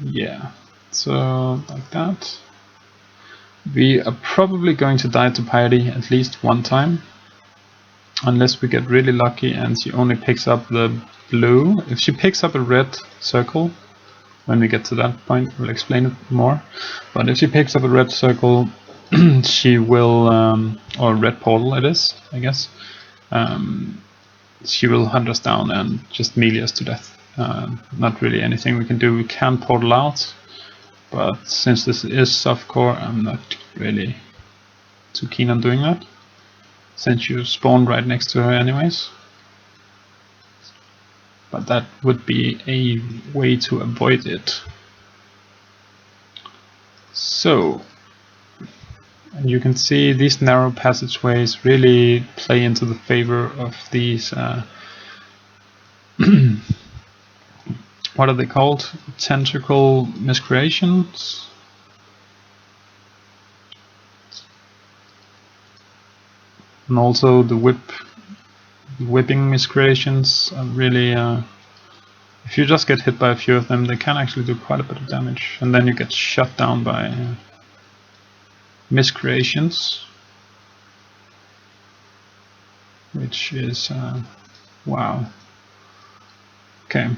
Yeah, so like that. We are probably going to die to piety at least one time, unless we get really lucky and she only picks up the blue. If she picks up a red circle, when we get to that point we'll explain it more, but if she picks up a red circle she will, or red portal it is, I guess, she will hunt us down and just melee us to death. Not really anything we can do. We can portal out, but since this is softcore, I'm not really too keen on doing that, since you spawn right next to her anyways. But that would be a way to avoid it. So, and you can see these narrow passageways really play into the favor of these what are they called? Tentacle miscreations? And also the whipping miscreations are really, if you just get hit by a few of them, they can actually do quite a bit of damage, and then you get shut down by miscreations, which is wow. Okay.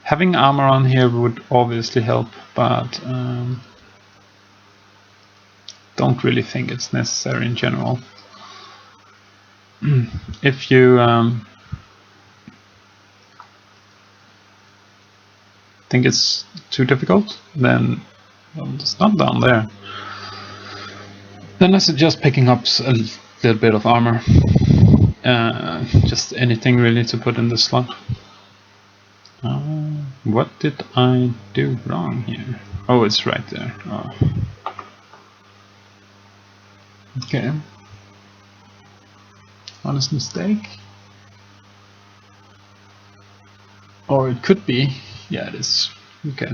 Having armor on here would obviously help, but don't really think it's necessary in general. If you think it's too difficult, then it's not down there. Then I suggest picking up a little bit of armor. Just anything really to put in the slot. What did I do wrong here? Oh, it's right there. Oh. Okay. Honest mistake. Or it could be. Yeah, it is. Okay.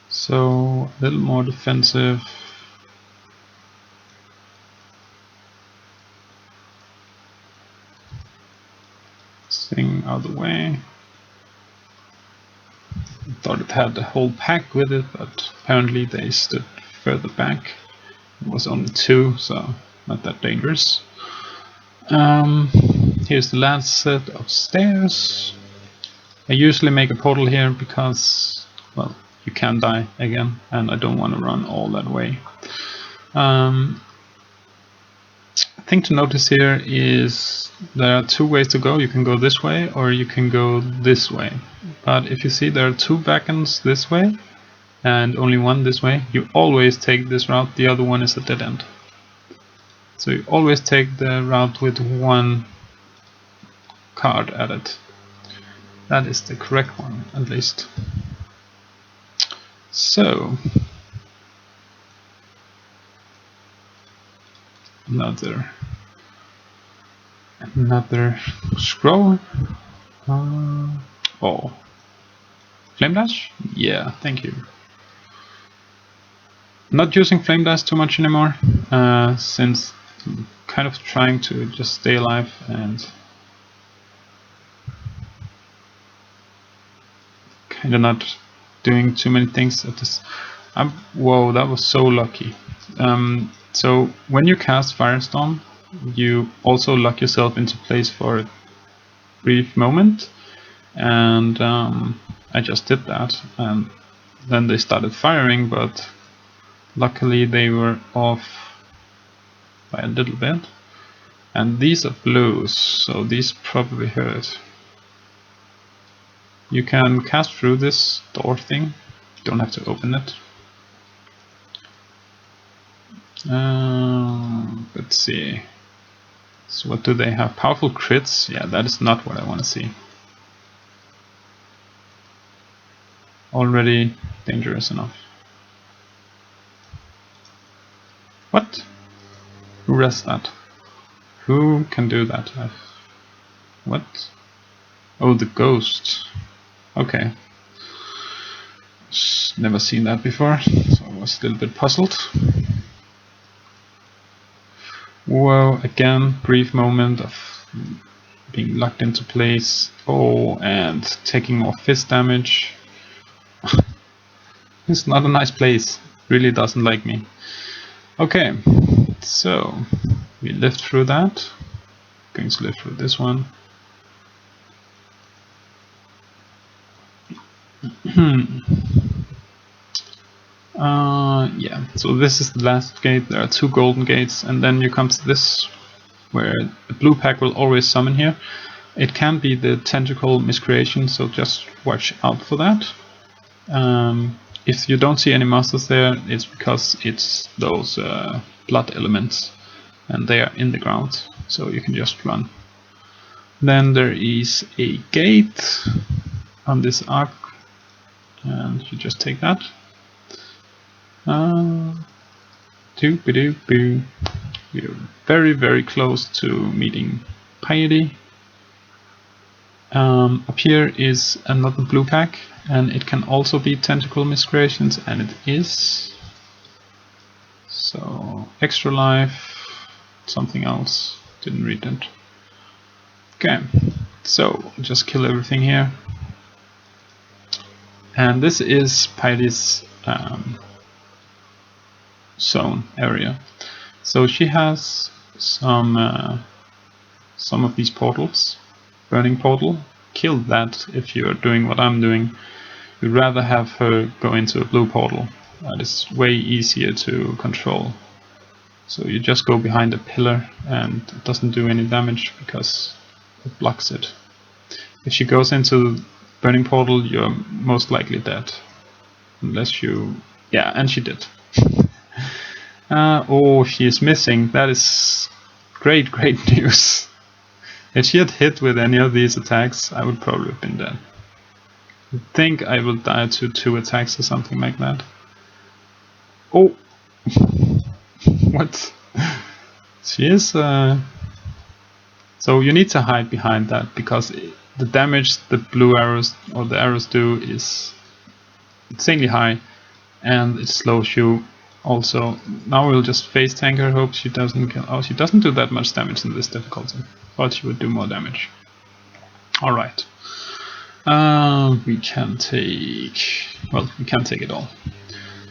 So a little more defensive. Thing out of the way. I thought it had the whole pack with it, but apparently they stood further back. It was only 2, so not that dangerous. Here's the last set of stairs. I usually make a portal here because, well, you can die again, and I don't want to run all that way. Thing to notice here is there are 2 ways to go. You can go this way or you can go this way. But if you see there are 2 beacons this way and only 1 this way, you always take this route. The other one is a dead end. So you always take the route with 1 card at it. That is the correct one, at least. So another scroll. Oh, flame dash? Yeah, thank you. Not using flame dash too much anymore, since I'm kind of trying to just stay alive and kind of not doing too many things at this. Whoa, that was so lucky. So when you cast Firestorm, you also lock yourself into place for a brief moment, and I just did that, and then they started firing, but luckily they were off by a little bit. And these are blues, so these probably hurt. You can cast through this door thing, you don't have to open it. Let's see. So what do they have? Powerful crits? Yeah, that is not what I want to see. Already dangerous enough. What? Who does that? Who can do that? What? Oh, the ghost. Okay. Never seen that before, so I was a little bit puzzled. Whoa, again, brief moment of being locked into place. Oh, and taking more fist damage. It's not a nice place. Really doesn't like me. Okay, so we lived through that. Going to live through this one. Yeah, so this is the last gate. There are 2 golden gates, and then you come to this, where the blue pack will always summon here. It can be the tentacle miscreation, so just watch out for that. If you don't see any monsters there, it's because it's those blood elements, and they are in the ground, so you can just run. Then there is a gate on this arc, and you just take that. Doop-a-doop-boo. We're very, very close to meeting Piety. Up here is another blue pack, and it can also be tentacle miscreations, and it is. So extra life, something else, didn't read it. Okay, so just kill everything here. And this is Piety's zone area. So she has some of these portals. Burning portal. Kill that if you're doing what I'm doing. You'd rather have her go into a blue portal. That is way easier to control. So you just go behind a pillar and it doesn't do any damage because it blocks it. If she goes into the burning portal, you're most likely dead. Unless you... yeah, and she did. Oh, she is missing. That is great, great news. If she had hit with any of these attacks, I would probably have been dead. I think I will die to 2 attacks or something like that. Oh! What? She is... So you need to hide behind that, because the damage the blue arrows, or the arrows do, is insanely high, and it slows you also. Now we'll just face tank her, hope she doesn't kill... oh, she doesn't do that much damage in this difficulty. Thought she would do more damage. Alright. We can take... well, we can't take it all.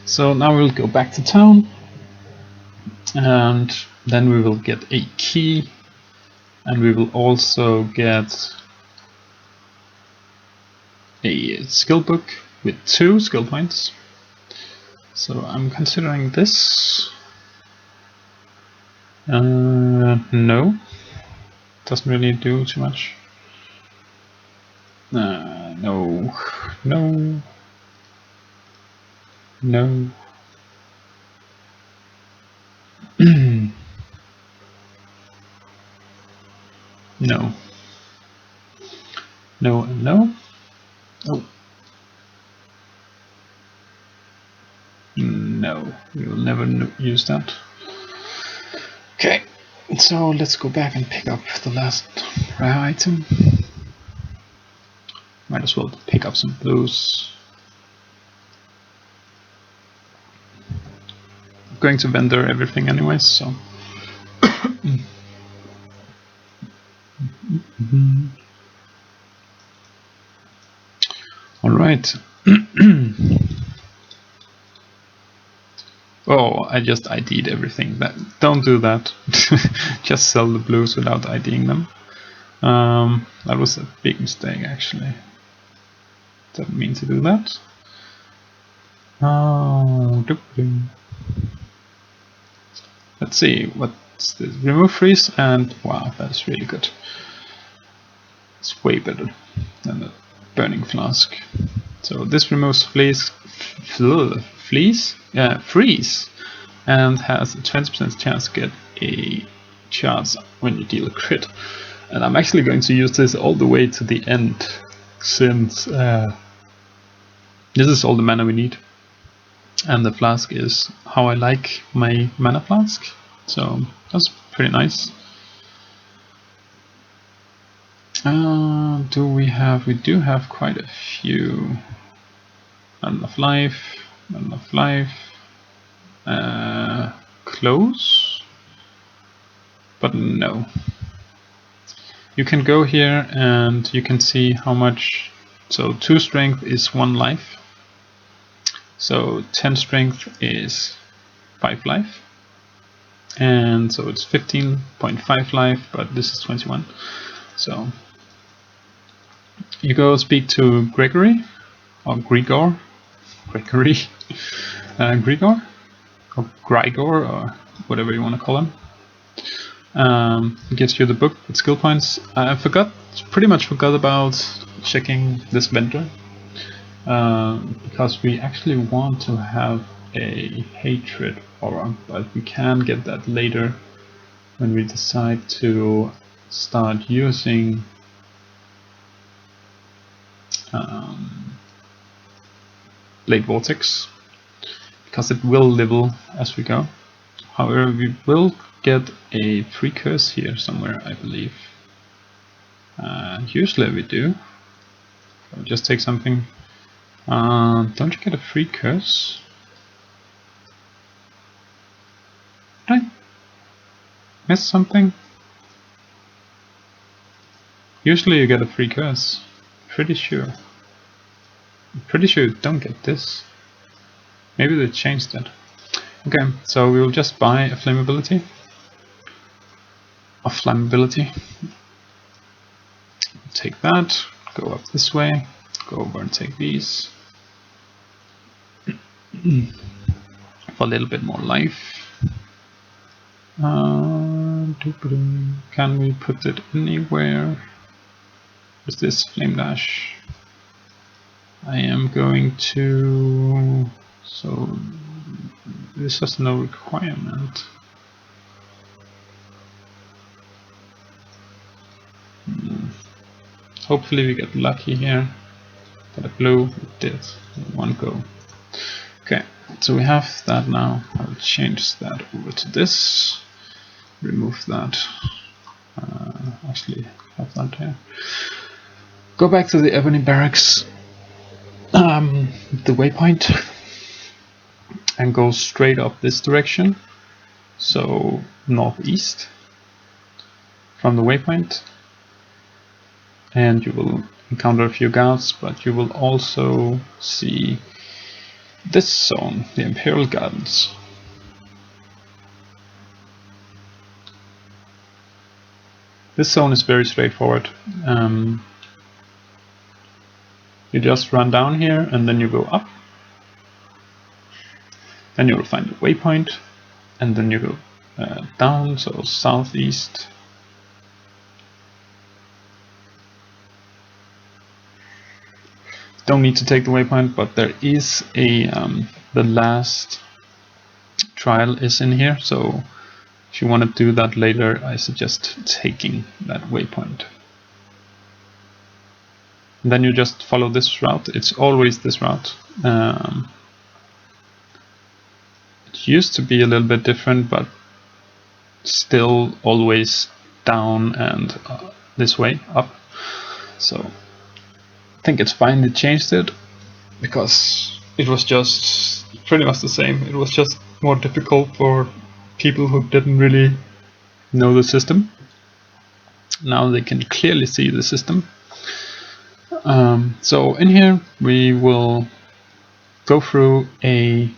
So now we'll go back to town, and then we will get a key, and we will also get a skill book with 2 skill points. So I'm considering this. No, doesn't really do too much. No, no, no, no, no, no. Oh. No, we will never use that. Okay, so let's go back and pick up the last rare item. Might as well pick up some blues. I'm going to vendor everything anyways, so. Alright. Oh, I just ID'd everything. Don't do that. Just sell the blues without IDing them. That was a big mistake, actually. Didn't mean to do that. Let's see, what's this? Remove freeze, and wow, that's really good. It's way better than the burning flask. So this removes freeze, and has a 20% chance to get a chance when you deal a crit. And I'm actually going to use this all the way to the end, since this is all the mana we need. And the flask is how I like my mana flask, so that's pretty nice. We do have quite a few. Not enough life, not enough life. Close, but no. You can go here and you can see how much. So 2 strength is 1 life. So 10 strength is 5 life. And so it's 15.5 life, but this is 21. So you go speak to Gregory, or Grigor, Gregory, Grigor, or Grigor, or whatever you want to call him. It gives you the book with skill points. I pretty much forgot about checking this vendor, because we actually want to have a hatred aura, but we can get that later when we decide to start using Blade Vortex, because it will level as we go. However, we will get a free curse here somewhere, I believe. Usually we do. I'll just take something. Don't you get a free curse? Did I miss something? Usually you get a free curse. Pretty sure. I'm pretty sure you don't get this. Maybe they changed it. Okay, so we will just buy a flammability. Take that, go up this way, go over and take these. For a little bit more life. Can we put it anywhere? Is this flame dash? I am going to. So this has no requirement. Hopefully we get lucky here. Got a blue, it did, in one go. Okay, so we have that now. I will change that over to this. Remove that. Actually, have that here. Go back to the Ebony Barracks, the waypoint, and go straight up this direction. So northeast from the waypoint. And you will encounter a few guards, but you will also see this zone, the Imperial Gardens. This zone is very straightforward. You just run down here and then you go up. Then you will find a waypoint, and then you go down, so southeast. Don't need to take the waypoint, but there is a the last trial is in here, so if you want to do that later, I suggest taking that waypoint. And then you just follow this route. It's always this route. It used to be a little bit different, but still always down and this way up. So I think it's fine they changed it, because it was just pretty much the same. It was just more difficult for people who didn't really know the system. Now they can clearly see the system. So in here we will go through a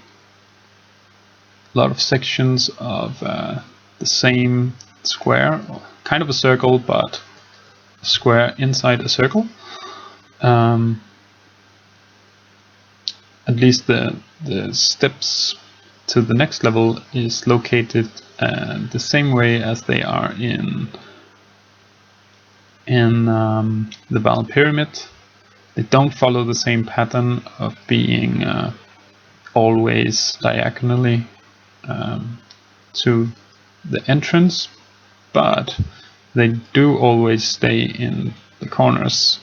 lot of sections of the same square, kind of a circle, but a square inside a circle. At least the steps to the next level is located the same way as they are in the Val Pyramid. They don't follow the same pattern of being always diagonally to the entrance, but they do always stay in the corners.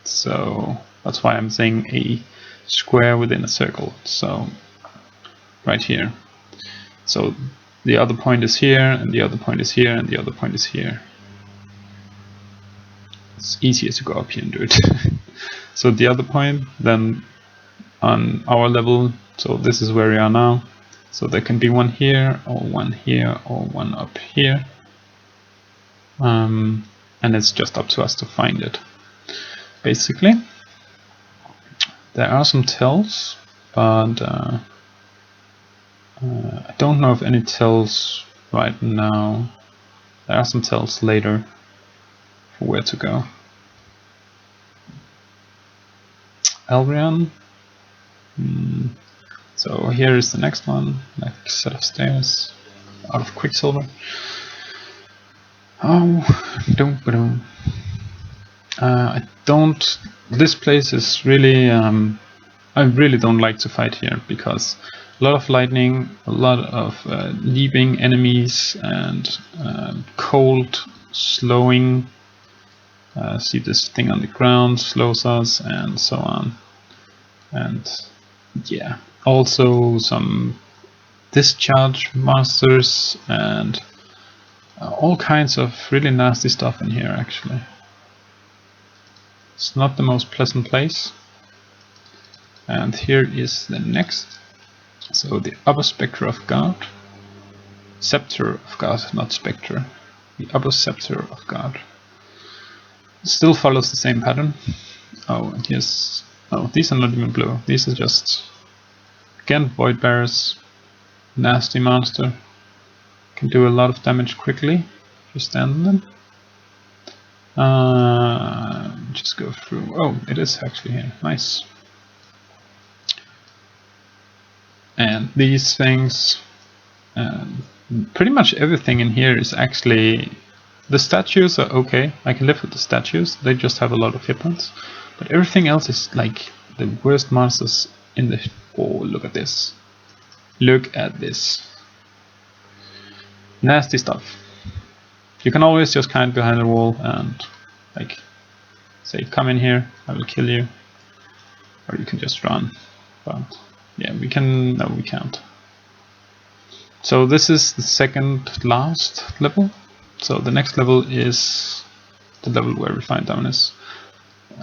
So that's why I'm saying a square within a circle. So right here. So the other point is here, and the other point is here, and the other point is here. It's easier to go up here and do it. So the other point, then on our level. So this is where we are now. So there can be one here, or one here, or one up here. And it's just up to us to find it. Basically, there are some tells, but I don't know of any tells right now. There are some tells later for where to go. Albion. So here is the next one, next set of stairs, out of Quicksilver. Oh, this place is really, I really don't like to fight here, because a lot of lightning, a lot of leaping enemies, and cold slowing. See this thing on the ground slows us, and so on. And yeah, also some discharge monsters and all kinds of really nasty stuff in here actually. It's not the most pleasant place. And here is the next. So the upper spectre of God. Scepter of God, not spectre. The upper scepter of God. Still follows the same pattern. Oh, and here's... Oh, these are not even blue. These are just... Again, void bearers. Nasty monster. Can do a lot of damage quickly if you stand on them. Just go through. Oh, it is actually here. Nice. And these things, pretty much everything in here is actually... The statues are okay. I can live with the statues. They just have a lot of hit points. But everything else is like the worst monsters in the... Oh, look at this. Look at this. Nasty stuff. You can always just hide behind the wall and like say, come in here, I will kill you. Or you can just run. But yeah, we can... No, we can't. So this is the second last level. So the next level is the level where we find Dominus.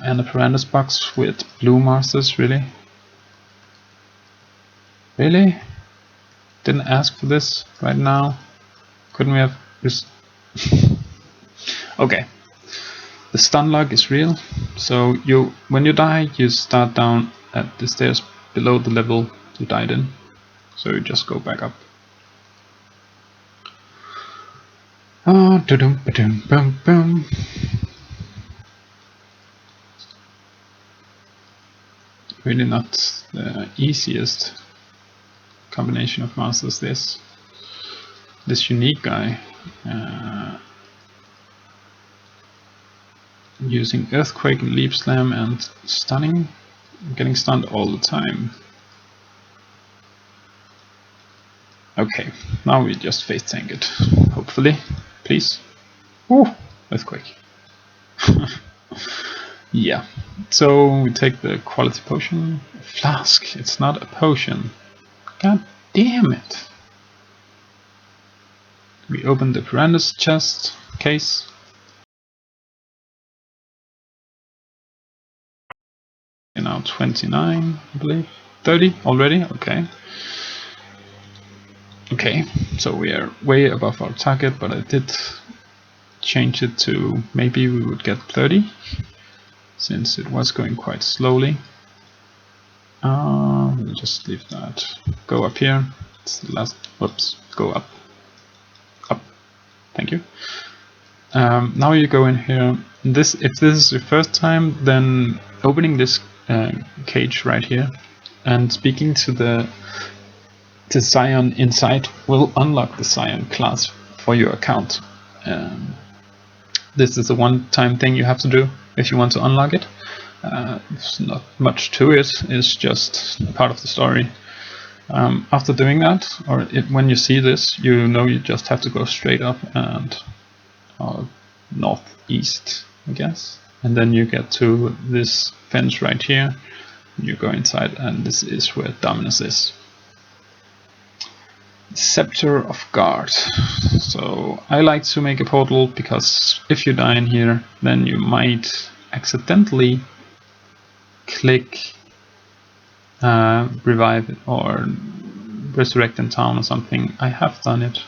And a Perandus box with blue masters, really? Really? Didn't ask for this right now? Couldn't we have just... Okay. The stun log is real. So when you die, you start down at the stairs below the level you died in. So you just go back up. Oh, boom. Really not the easiest combination of monsters. This unique guy using earthquake, leap slam, and stunning, getting stunned all the time. Okay, now we just face tank it, hopefully, please. Ooh, earthquake. Yeah, so we take the quality potion. Flask, it's not a potion. God damn it. We open the Perandus chest case. And now 29, I believe. 30 already? Okay. Okay, so we are way above our target, but I did change it to maybe we would get 30. Since it was going quite slowly. We'll just leave that. Go up here. It's the last. Whoops. Go up. Up. Thank you. Now you go in here. If this is your first time, then opening this cage right here and speaking to the Scion inside will unlock the Scion class for your account. This is a one-time thing you have to do if you want to unlock it. There's not much to it, it's just a part of the story. After doing that, or when you see this, you know you just have to go straight up and northeast, I guess. And then you get to this fence right here, you go inside, and this is where Dominus is. Scepter of God. So I like to make a portal because if you die in here, then you might accidentally click revive it or resurrect in town or something. I have done it.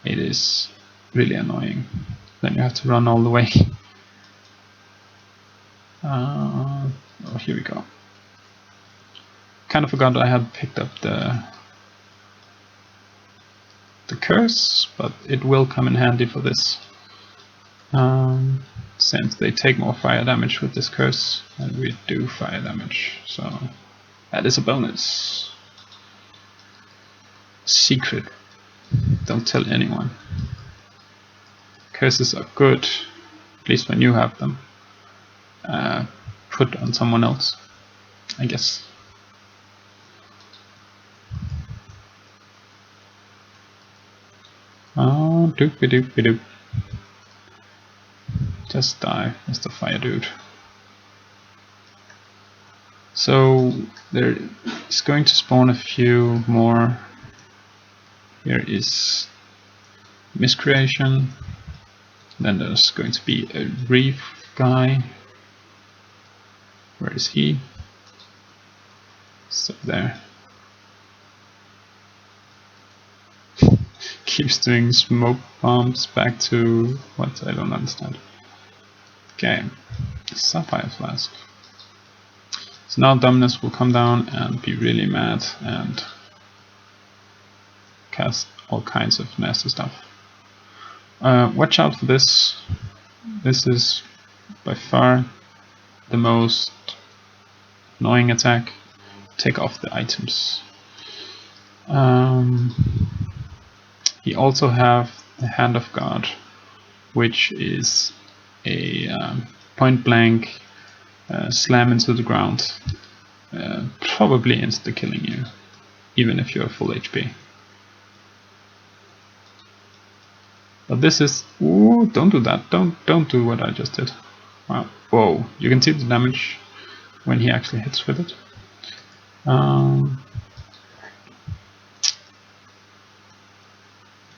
It is really annoying. Then you have to run all the way. Oh, here we go. Kind of forgot I had picked up the curse, but it will come in handy for this. Since they take more fire damage with this curse, and we do fire damage, so that is a bonus. Secret. Don't tell anyone. Curses are good, at least when you have them. Put on someone else, I guess. Oh, doop-a-doop-a-doop. Just die, Mr. Fire Dude. So there is going to spawn a few more. Here is Miscreation. Then there's going to be a Reef guy. Where is he? So there. Keeps doing smoke bombs back to what? I don't understand. Okay, Sapphire Flask. So now Dominus will come down and be really mad and cast all kinds of nasty stuff. Watch out for this. This is by far the most annoying attack. Take off the items. He also have the Hand of God, which is a point blank slam into the ground, probably insta killing you, even if you're full HP. But this is, ooh, don't do that. Don't do what I just did. Wow. Whoa! You can see the damage when he actually hits with it.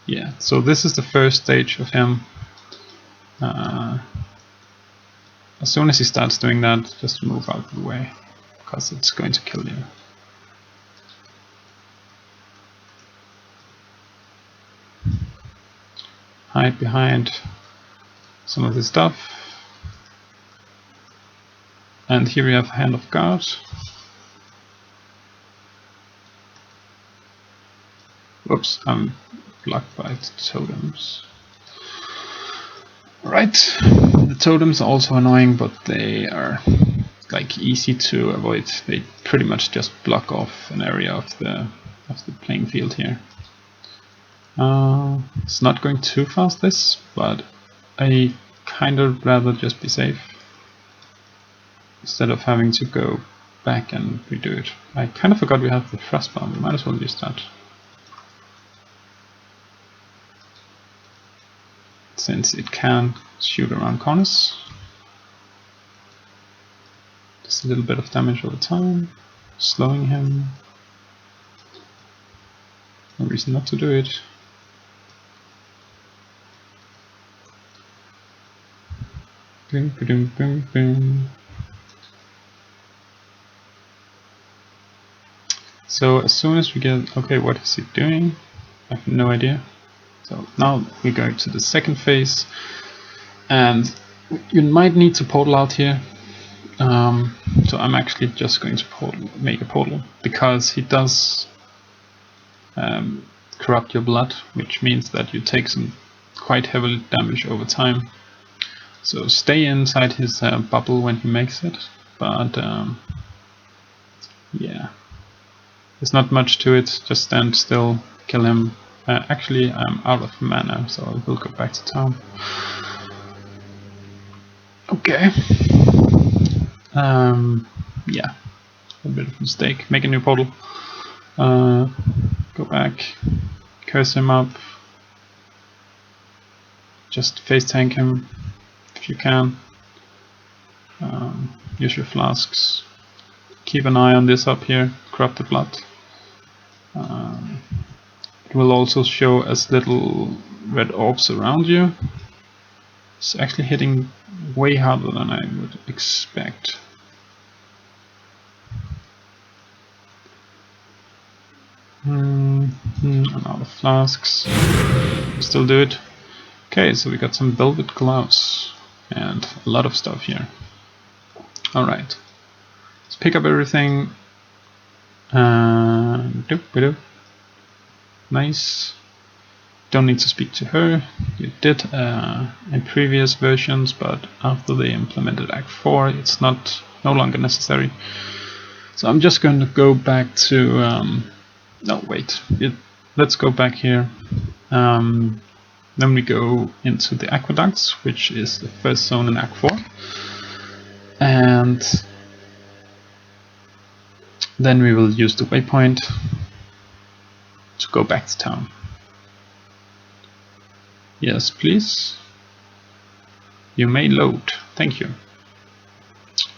Yeah. So this is the first stage of him. As soon as he starts doing that, just move out of the way, because it's going to kill you. Hide behind some of this stuff. And here we have Hand of God. Whoops, I'm blocked by the totems. Right, the totems are also annoying, but they are like easy to avoid. They pretty much just block off an area of the playing field here. It's not going too fast, this, but I kind of rather just be safe instead of having to go back and redo it. I kind of forgot we have the thrust bomb. We might as well use that, since it can shoot around corners. Just a little bit of damage over time, slowing him. No reason not to do it. Boom, boom, boom, boom. So as soon as we get, okay, what is he doing? I have no idea. So now we go to the second phase, and you might need to portal out here. So I'm actually just going to make a portal, because he does corrupt your blood, which means that you take some quite heavy damage over time. So stay inside his bubble when he makes it, but yeah, there's not much to it. Just stand still, kill him. Actually, I'm out of mana, so I will go back to town. Okay. Yeah, a bit of a mistake. Make a new portal. Go back, curse him up. Just face tank him if you can. Use your flasks. Keep an eye on this up here, corrupted blood. It will also show as little red orbs around you. It's actually hitting way harder than I would expect. I'm out of flasks. Still do it. Okay, so we got some velvet gloves and a lot of stuff here. Alright, let's pick up everything. Nice. Don't need to speak to her. You did in previous versions, but after they implemented Act 4, it's no longer necessary. So I'm just going to go back to. No, wait. Let's go back here. Then we go into the aqueducts, which is the first zone in Act 4, and then we will use the waypoint to go back to town. Yes, please. You may load. Thank you.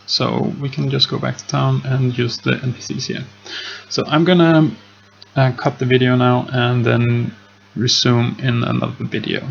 So we can just go back to town and use the NPCs here. So I'm gonna cut the video now and then resume in another video.